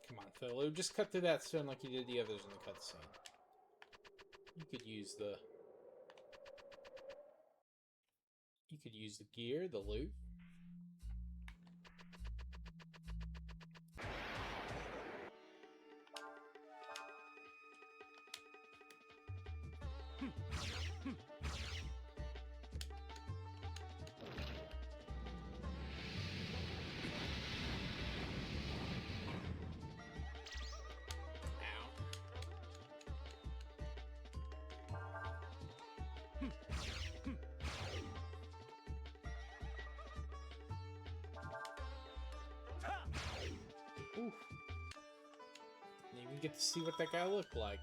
Come on, Philo. Just cut through that stone like you did the others in the cutscene. You could use the... You could use the gear, the loot. Oof. You even get to see what that guy looked like.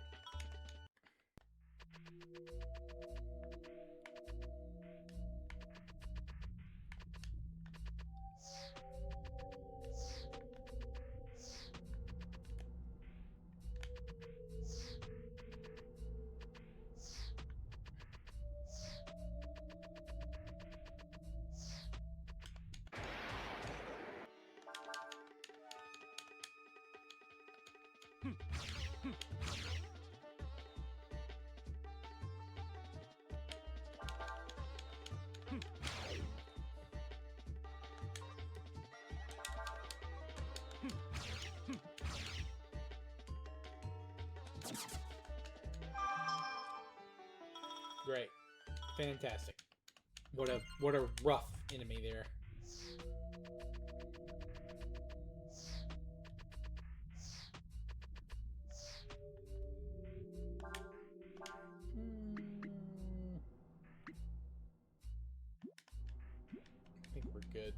Great. Fantastic. What a rough enemy there. I think we're good.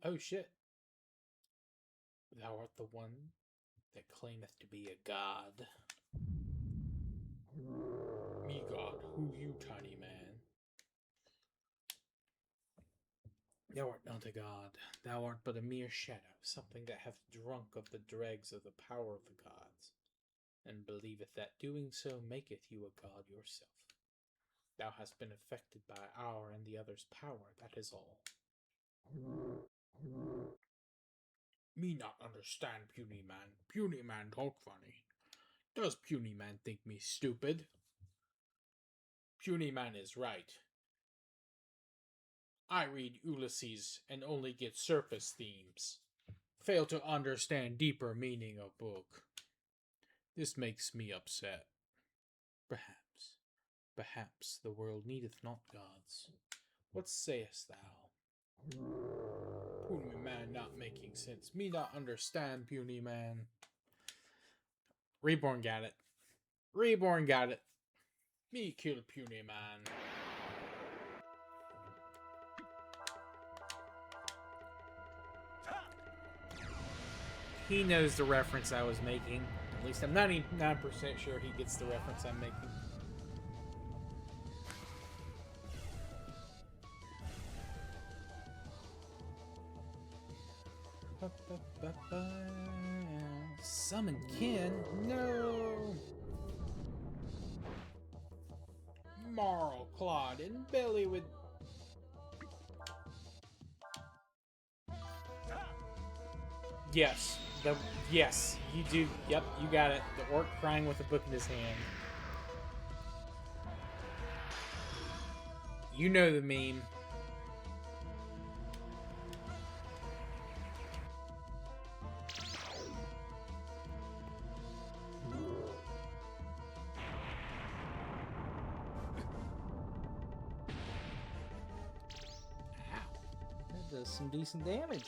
Oh shit. Thou art the one that claimeth to be a god. Me god, who you, tiny man? Thou art not a god. Thou art but a mere shadow, something that hath drunk of the dregs of the power of the gods, and believeth that doing so maketh you a god yourself. Thou hast been affected by our and the others' power, that is all. Me not understand puny man. Puny man talk funny. Does puny man think me stupid? Puny man is right. I read Ulysses and only get surface themes. Fail to understand deeper meaning of book. This makes me upset. Perhaps. Perhaps the world needeth not gods. What sayest thou? Puny man not making sense. Me not understand, puny man. Reborn got it. Reborn got it. Me kill puny man. He knows the reference I was making. At least I'm 99% sure he gets the reference I'm making. Summon Ken? No! Marl, Claude, and Billy with... Yes. Yes, you do. Yep, you got it. The orc crying with a book in his hand. You know the meme. Ow. That does some decent damage.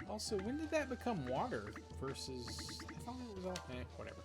Also, when did that become water versus... I thought it was all... whatever.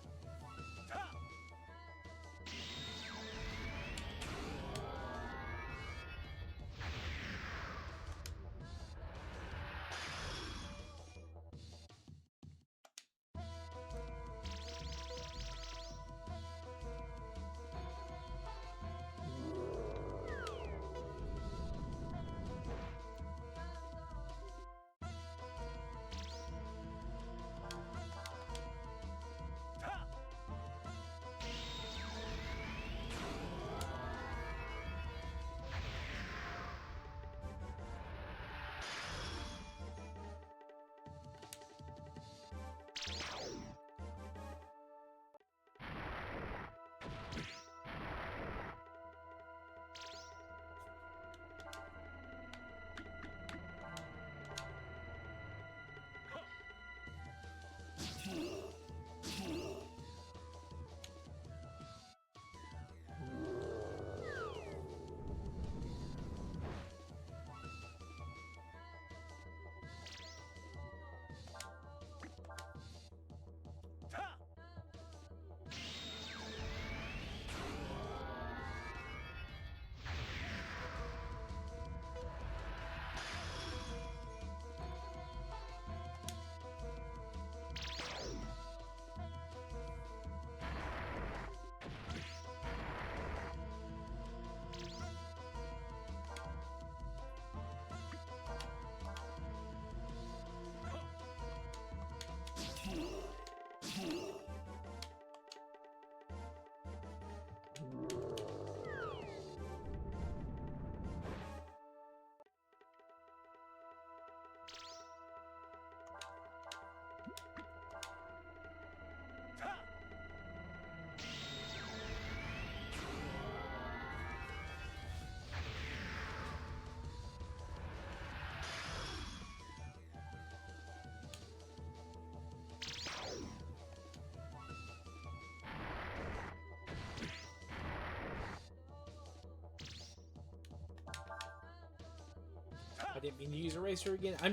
I didn't mean to use Eraser again. I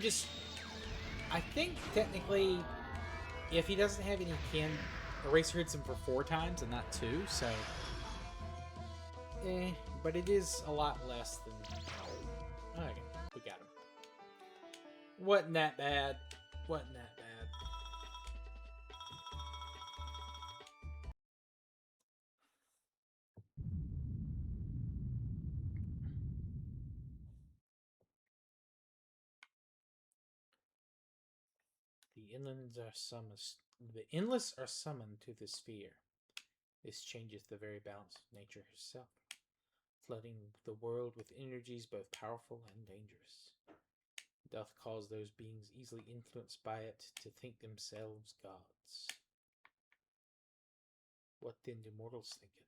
think technically, if he doesn't have any Eraser hits him for 4 times and not 2, so... but it is a lot less than... Okay, we got him. Wasn't that bad. Wasn't that bad. The endless are summoned to the sphere. This changeth the very balance of nature herself, flooding the world with energies both powerful and dangerous. It doth cause those beings easily influenced by it to think themselves gods. What then do mortals thinketh?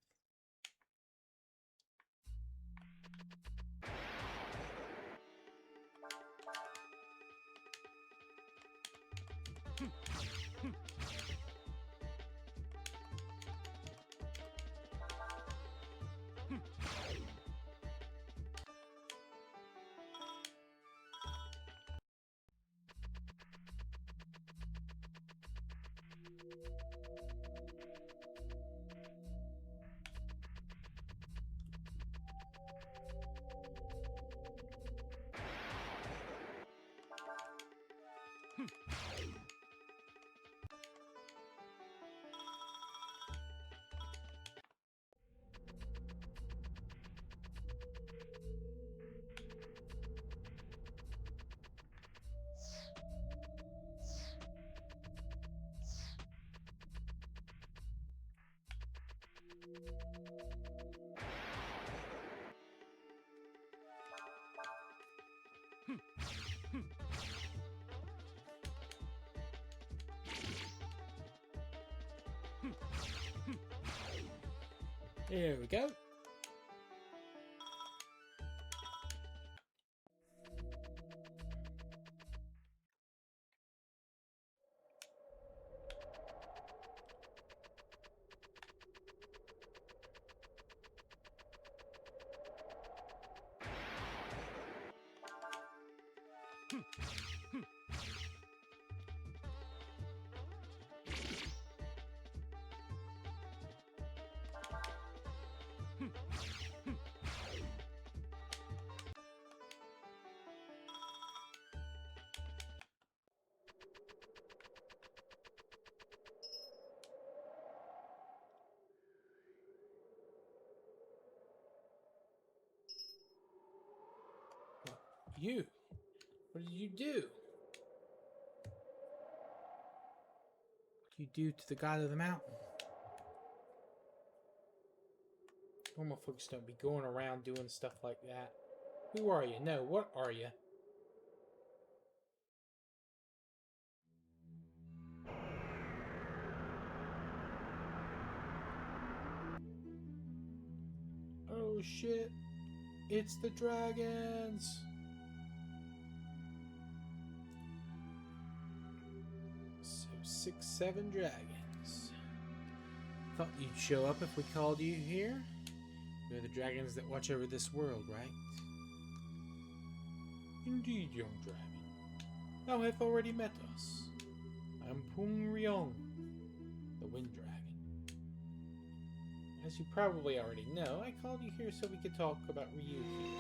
There we go. You? What did you do? What did you do to the god of the mountain? Normal folks don't be going around doing stuff like that. Who are you? No, what are you? Oh shit. It's the dragons! So 6, 7 dragons. Thought you'd show up if we called you here. You're the dragons that watch over this world, right? Indeed, young dragon. Thou hast already met us. I am Pung Ryong, the Wind Dragon. As you probably already know, I called you here so we could talk about Ryu here.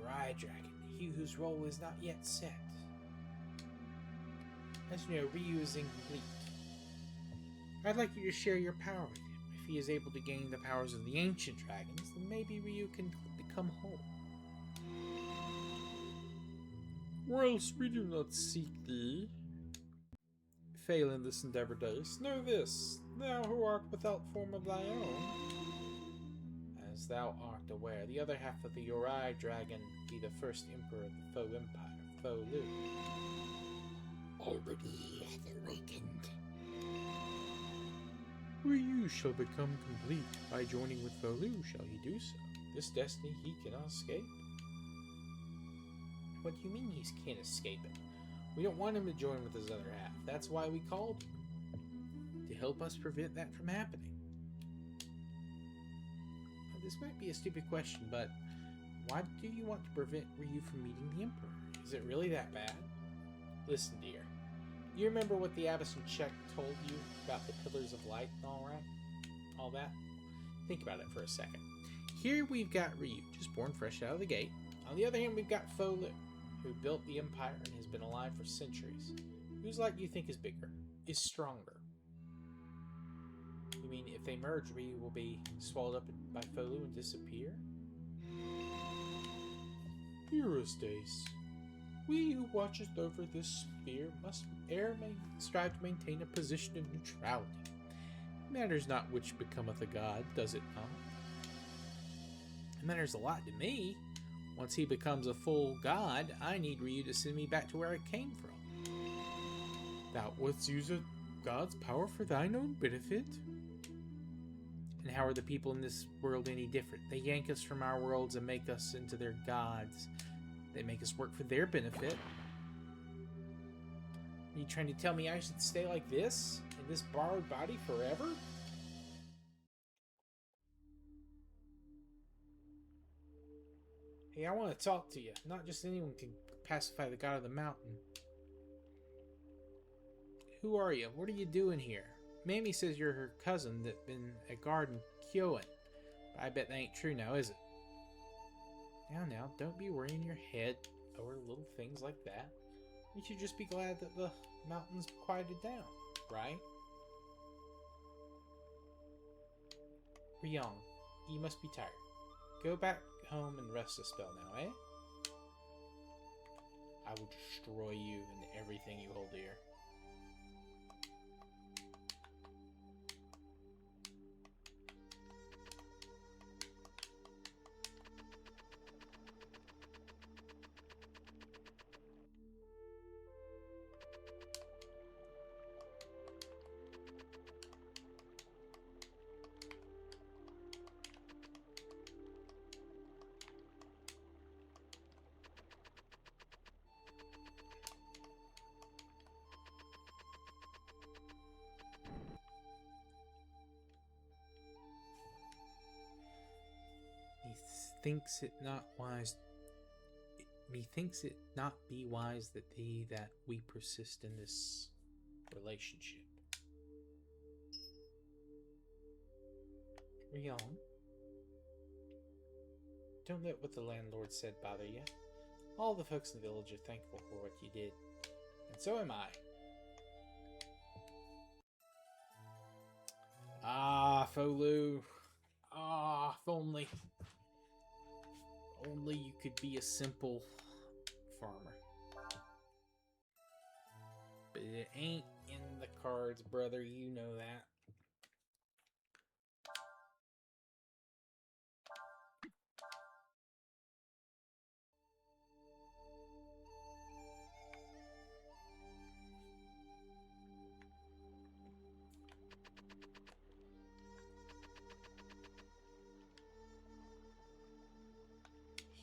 Uriah Dragon, he whose role is not yet set. As you know, Ryu is incomplete. I'd like you to share your power with him. If he is able to gain the powers of the ancient dragons, then maybe Ryu can become whole. Or else we do not seek thee. Fail in this endeavor, Dice. Know this, thou who art without form of thy own. As thou art aware, the other half of the Uriah Dragon be the first emperor of the Faux Empire, Faux Lu. Already hath awakened. Ryu shall become complete. By joining with Faux Lu shall he do so. This destiny he cannot escape. What do you mean he can't escape it? We don't want him to join with his other half. That's why we called you. To help us prevent that from happening. Now, this might be a stupid question, but why do you want to prevent Ryu from meeting the Emperor? Is it really that bad? Listen, dear. You remember what the Abbess and Check told you about the Pillars of Light and all that? Think about it for a second. Here we've got Ryu, just born fresh out of the gate. On the other hand, we've got Faux Lu, who built the Empire and has been alive for centuries. Whose light do you think is bigger? Is stronger? You mean if they merge, Ryu will be swallowed up by Faux Lu and disappear? Dearest Ace, we who watches over this sphere must strive to maintain a position of neutrality. It matters not which becometh a god, does it not? It matters a lot to me. Once he becomes a full god, I need Ryu to send me back to where I came from. Thou wouldst use a god's power for thine own benefit? And how are the people in this world any different? They yank us from our worlds and make us into their gods. They make us work for their benefit. Are you trying to tell me I should stay like this? In this borrowed body forever? Hey, I want to talk to you. Not just anyone can pacify the god of the mountain. Who are you? What are you doing here? Mamie says you're her cousin that been a guard in Kyoan. But I bet that ain't true now, is it? Now, don't be worrying your head over little things like that. You should just be glad that the mountain's quieted down, right? Ryong, you must be tired. Go back home and rest a spell now, eh? I will destroy you and everything you hold dear. Methinks it not be wise that we persist in this relationship. Ryong, don't let what the landlord said bother you. All the folks in the village are thankful for what you did, and so am I. Ah, Folu. Ah, if only you could be a simple farmer. But it ain't in the cards, brother. You know that.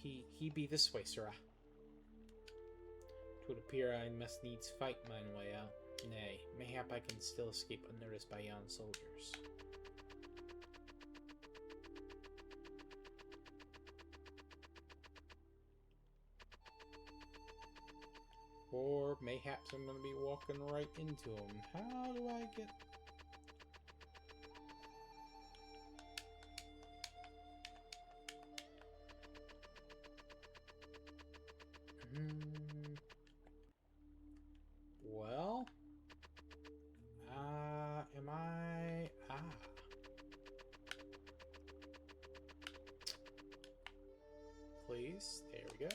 He be this way, sirrah. 'Twould appear I must needs fight mine way out. Nay, mayhap I can still escape unnoticed by yon soldiers. Or mayhaps I'm gonna be walking right into them. How do I get... Well, am I... Please, there we go.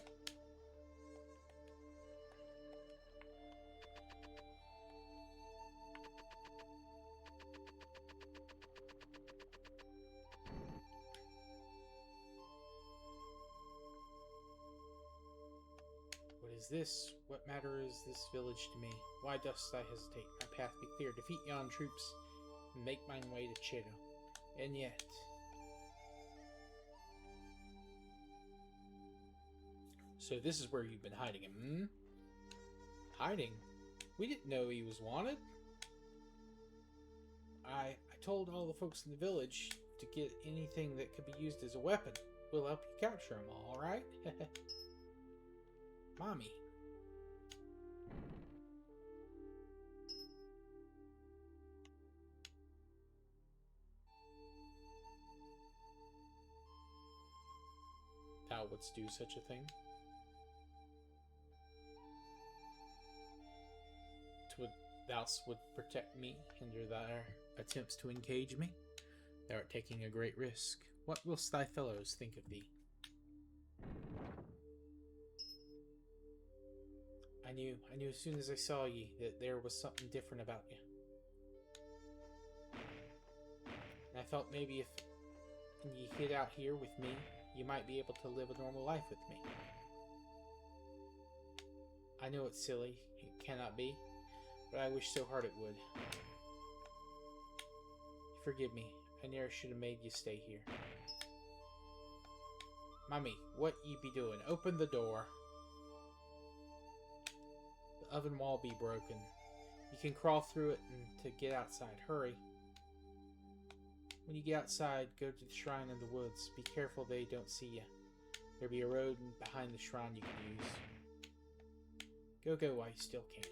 What is this? What matter is this village to me? Why dost I hesitate? My path be clear. Defeat yon troops, and make mine way to Chedo. And yet... So this is where you've been hiding him, hmm? Hiding? We didn't know he was wanted. I told all the folks in the village to get anything that could be used as a weapon. We'll help you capture him, all right? Mommy. Thou wouldst do such a thing? Thou would protect me, hinder thy attempts to engage me? Thou art taking a great risk. What whilst thy fellows think of thee? I knew as soon as I saw ye that there was something different about you. And I felt maybe if ye hid out here with me, you might be able to live a normal life with me. I know it's silly, it cannot be, but I wish so hard it would. Forgive me. I never should have made you stay here. Mommy, what you be doing? Open the door. The oven wall be broken. You can crawl through it and to get outside. Hurry. When you get outside, go to the shrine in the woods. Be careful they don't see you. There'll be a road behind the shrine you can use. Go while you still can.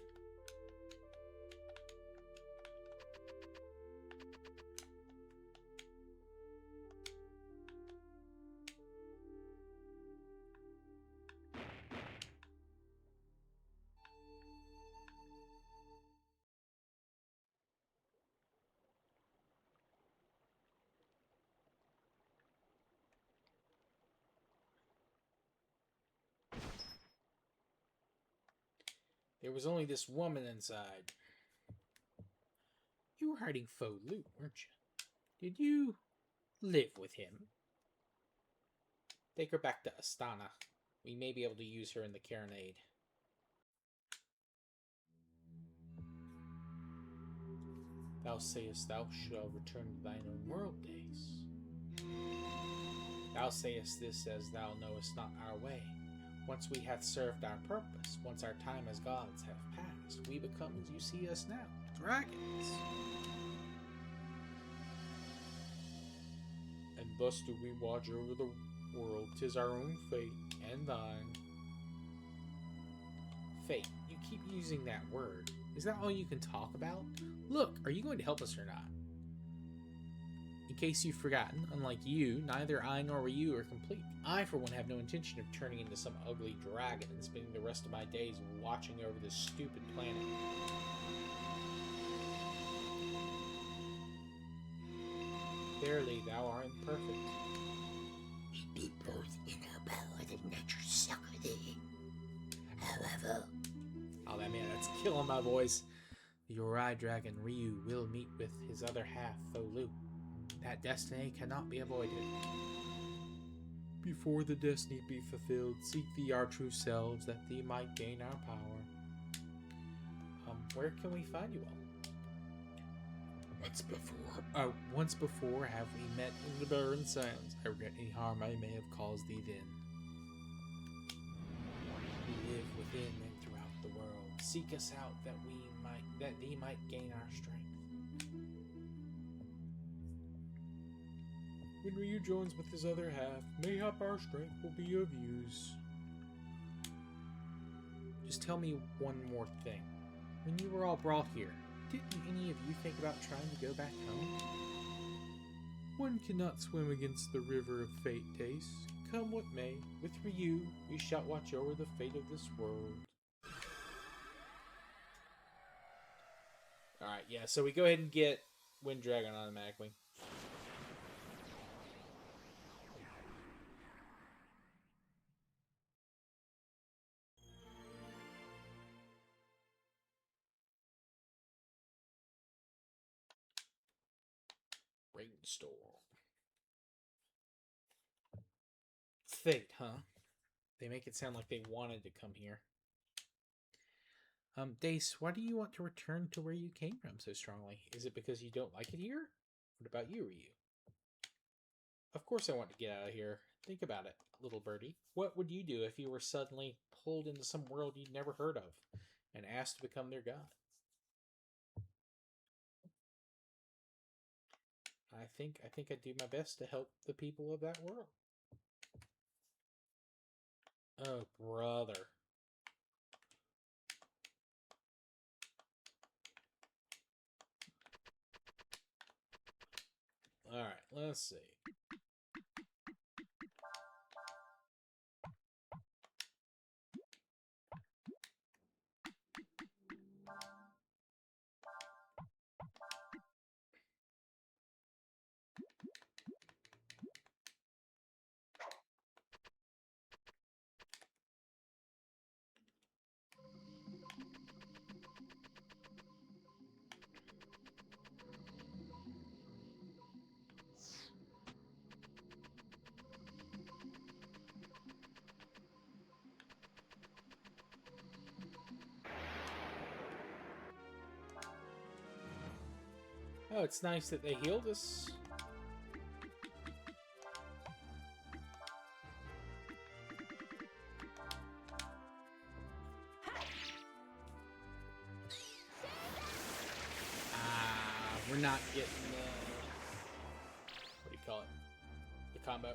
There was only this woman inside. You were hiding Fo Lu, weren't you? Did you live with him? Take her back to Astana. We may be able to use her in the Carinade. Thou sayest thou shalt return to thine own world, Dace. Thou sayest this as thou knowest not our way. Once we hath served our purpose, once our time as gods have passed, we become as you see us now, dragons. And thus do we watch over the world. 'Tis our own fate and thine. Fate. You keep using that word. Is that all you can talk about? Look, are you going to help us or not? In case you've forgotten, unlike you, neither I nor you are complete. I, for one, have no intention of turning into some ugly dragon and spending the rest of my days watching over this stupid planet. Verily, thou art imperfect. It be both in our power that nature succor thee. However... Oh, that man, that's killing my voice. The Yorai dragon Ryu will meet with his other half, Fo Lu. That destiny cannot be avoided. Before the destiny be fulfilled, seek thee our true selves, that thee might gain our power. Where can we find you all? Once before have we met in the barren sands. I regret any harm I may have caused thee then. We live within and throughout the world. Seek us out that thee might gain our strength. When Ryu joins with his other half, mayhap our strength will be of use. Just tell me one more thing. When you were all brought here, didn't any of you think about trying to go back home? One cannot swim against the river of fate, Dace. Come what may, with Ryu, we shall watch over the fate of this world. Alright, yeah, so we go ahead and get Wind Dragon automatically. Rainstorm. Fate, huh? They make it sound like they wanted to come here. Dace, why do you want to return to where you came from so strongly? Is it because you don't like it here? What about you, Ryu? Of course I want to get out of here. Think about it, little birdie. What would you do if you were suddenly pulled into some world you'd never heard of and asked to become their god? I think I'd do my best to help the people of that world. Oh, brother. Alright, let's see. Oh, it's nice that they healed us. We're not getting the... What do you call it? The combo.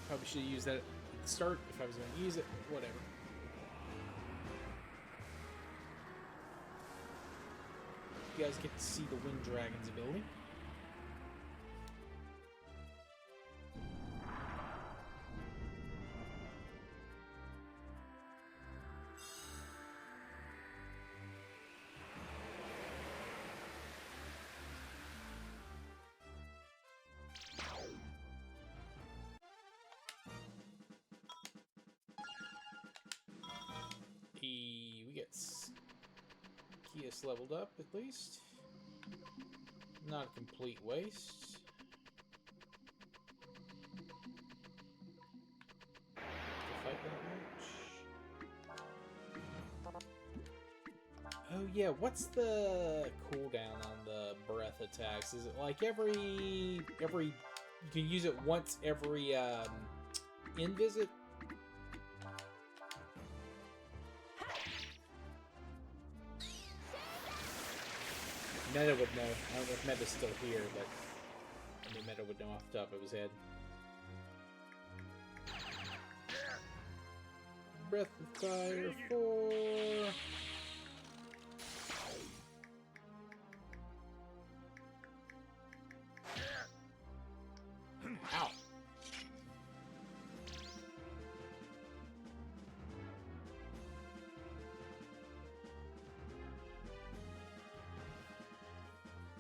Probably should have used that at the start if I was going to use it. Whatever. You guys get to see the Wind Dragon's ability. We get Kias leveled up at least. Not a complete waste. To fight that much. Oh yeah, what's the cooldown on the breath attacks? Is it like every you can use it once every in visit? Meta would know. I don't know if Meta's still here, but I mean, Meta would know off the top of his head. Breath of Fire 4. Ow.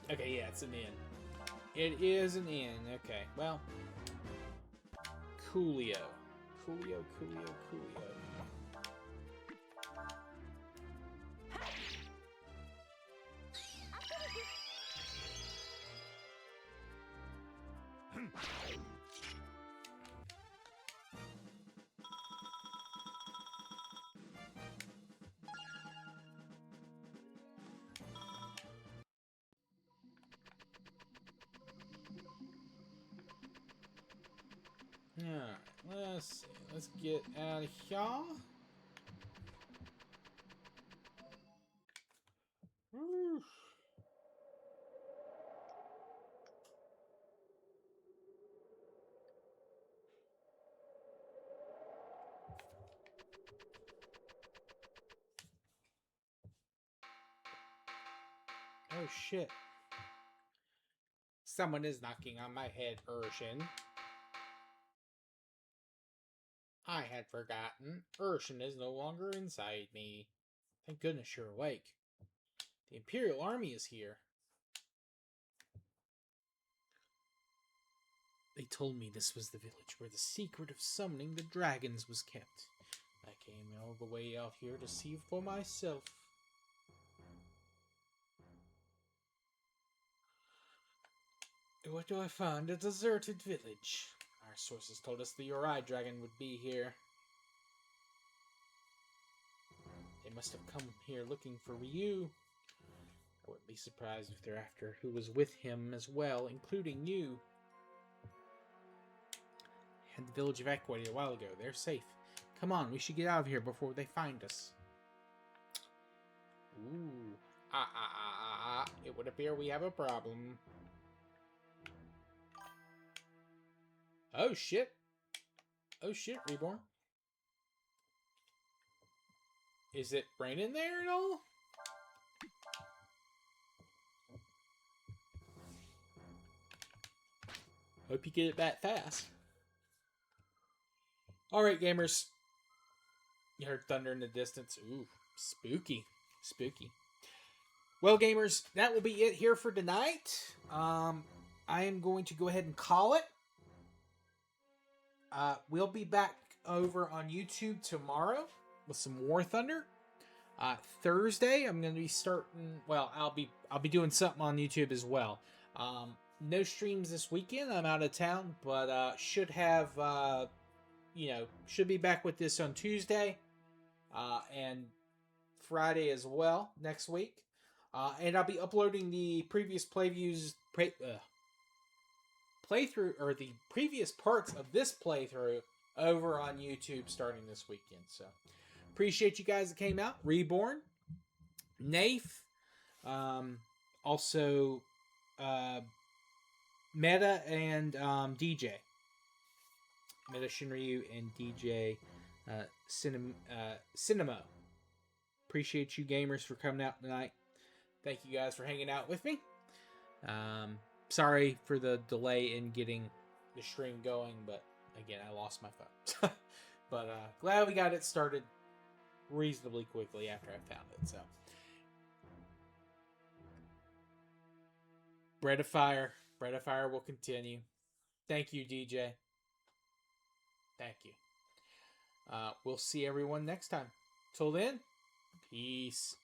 Okay, yeah, it's an inn. It is an inn. Okay, well. Coolio. Coolio. Alright, let's see. Let's get out of here. Woo. Oh shit. Someone is knocking on my head, Urshan. I had forgotten. Urshan is no longer inside me. Thank goodness you're awake. The Imperial Army is here. They told me this was the village where the secret of summoning the dragons was kept. I came all the way out here to see for myself. What do I find? A deserted village. Our sources told us the Uri dragon would be here. They must have come here looking for Ryu. I wouldn't be surprised if they're after who was with him as well, including you. I had the village evacuated a while ago. They're safe. Come on, we should get out of here before they find us. Ooh. It would appear we have a problem. Oh shit. Oh shit, Reborn. Is it raining there at all? Hope you get it back fast. Alright, gamers. You heard thunder in the distance. Ooh, spooky. Spooky. Well, gamers, that will be it here for tonight. I am going to go ahead and call it. We'll be back over on YouTube tomorrow with some War Thunder. Thursday, I'm going to be starting. Well, I'll be doing something on YouTube as well. No streams this weekend. I'm out of town, but should have should be back with this on Tuesday and Friday as well next week. And I'll be uploading the previous playthrough or the previous parts of this playthrough over on YouTube starting this weekend. So appreciate you guys that came out. Reborn, Nafe, also Meta and DJ. Meta Shinryu and DJ Cinema. Appreciate you gamers for coming out tonight. Thank you guys for hanging out with me. Sorry for the delay in getting the stream going, but again, I lost my phone. But glad we got it started reasonably quickly after I found it. So, Bread of Fire will continue. Thank you, DJ. Thank you. We'll see everyone next time. Till then, peace.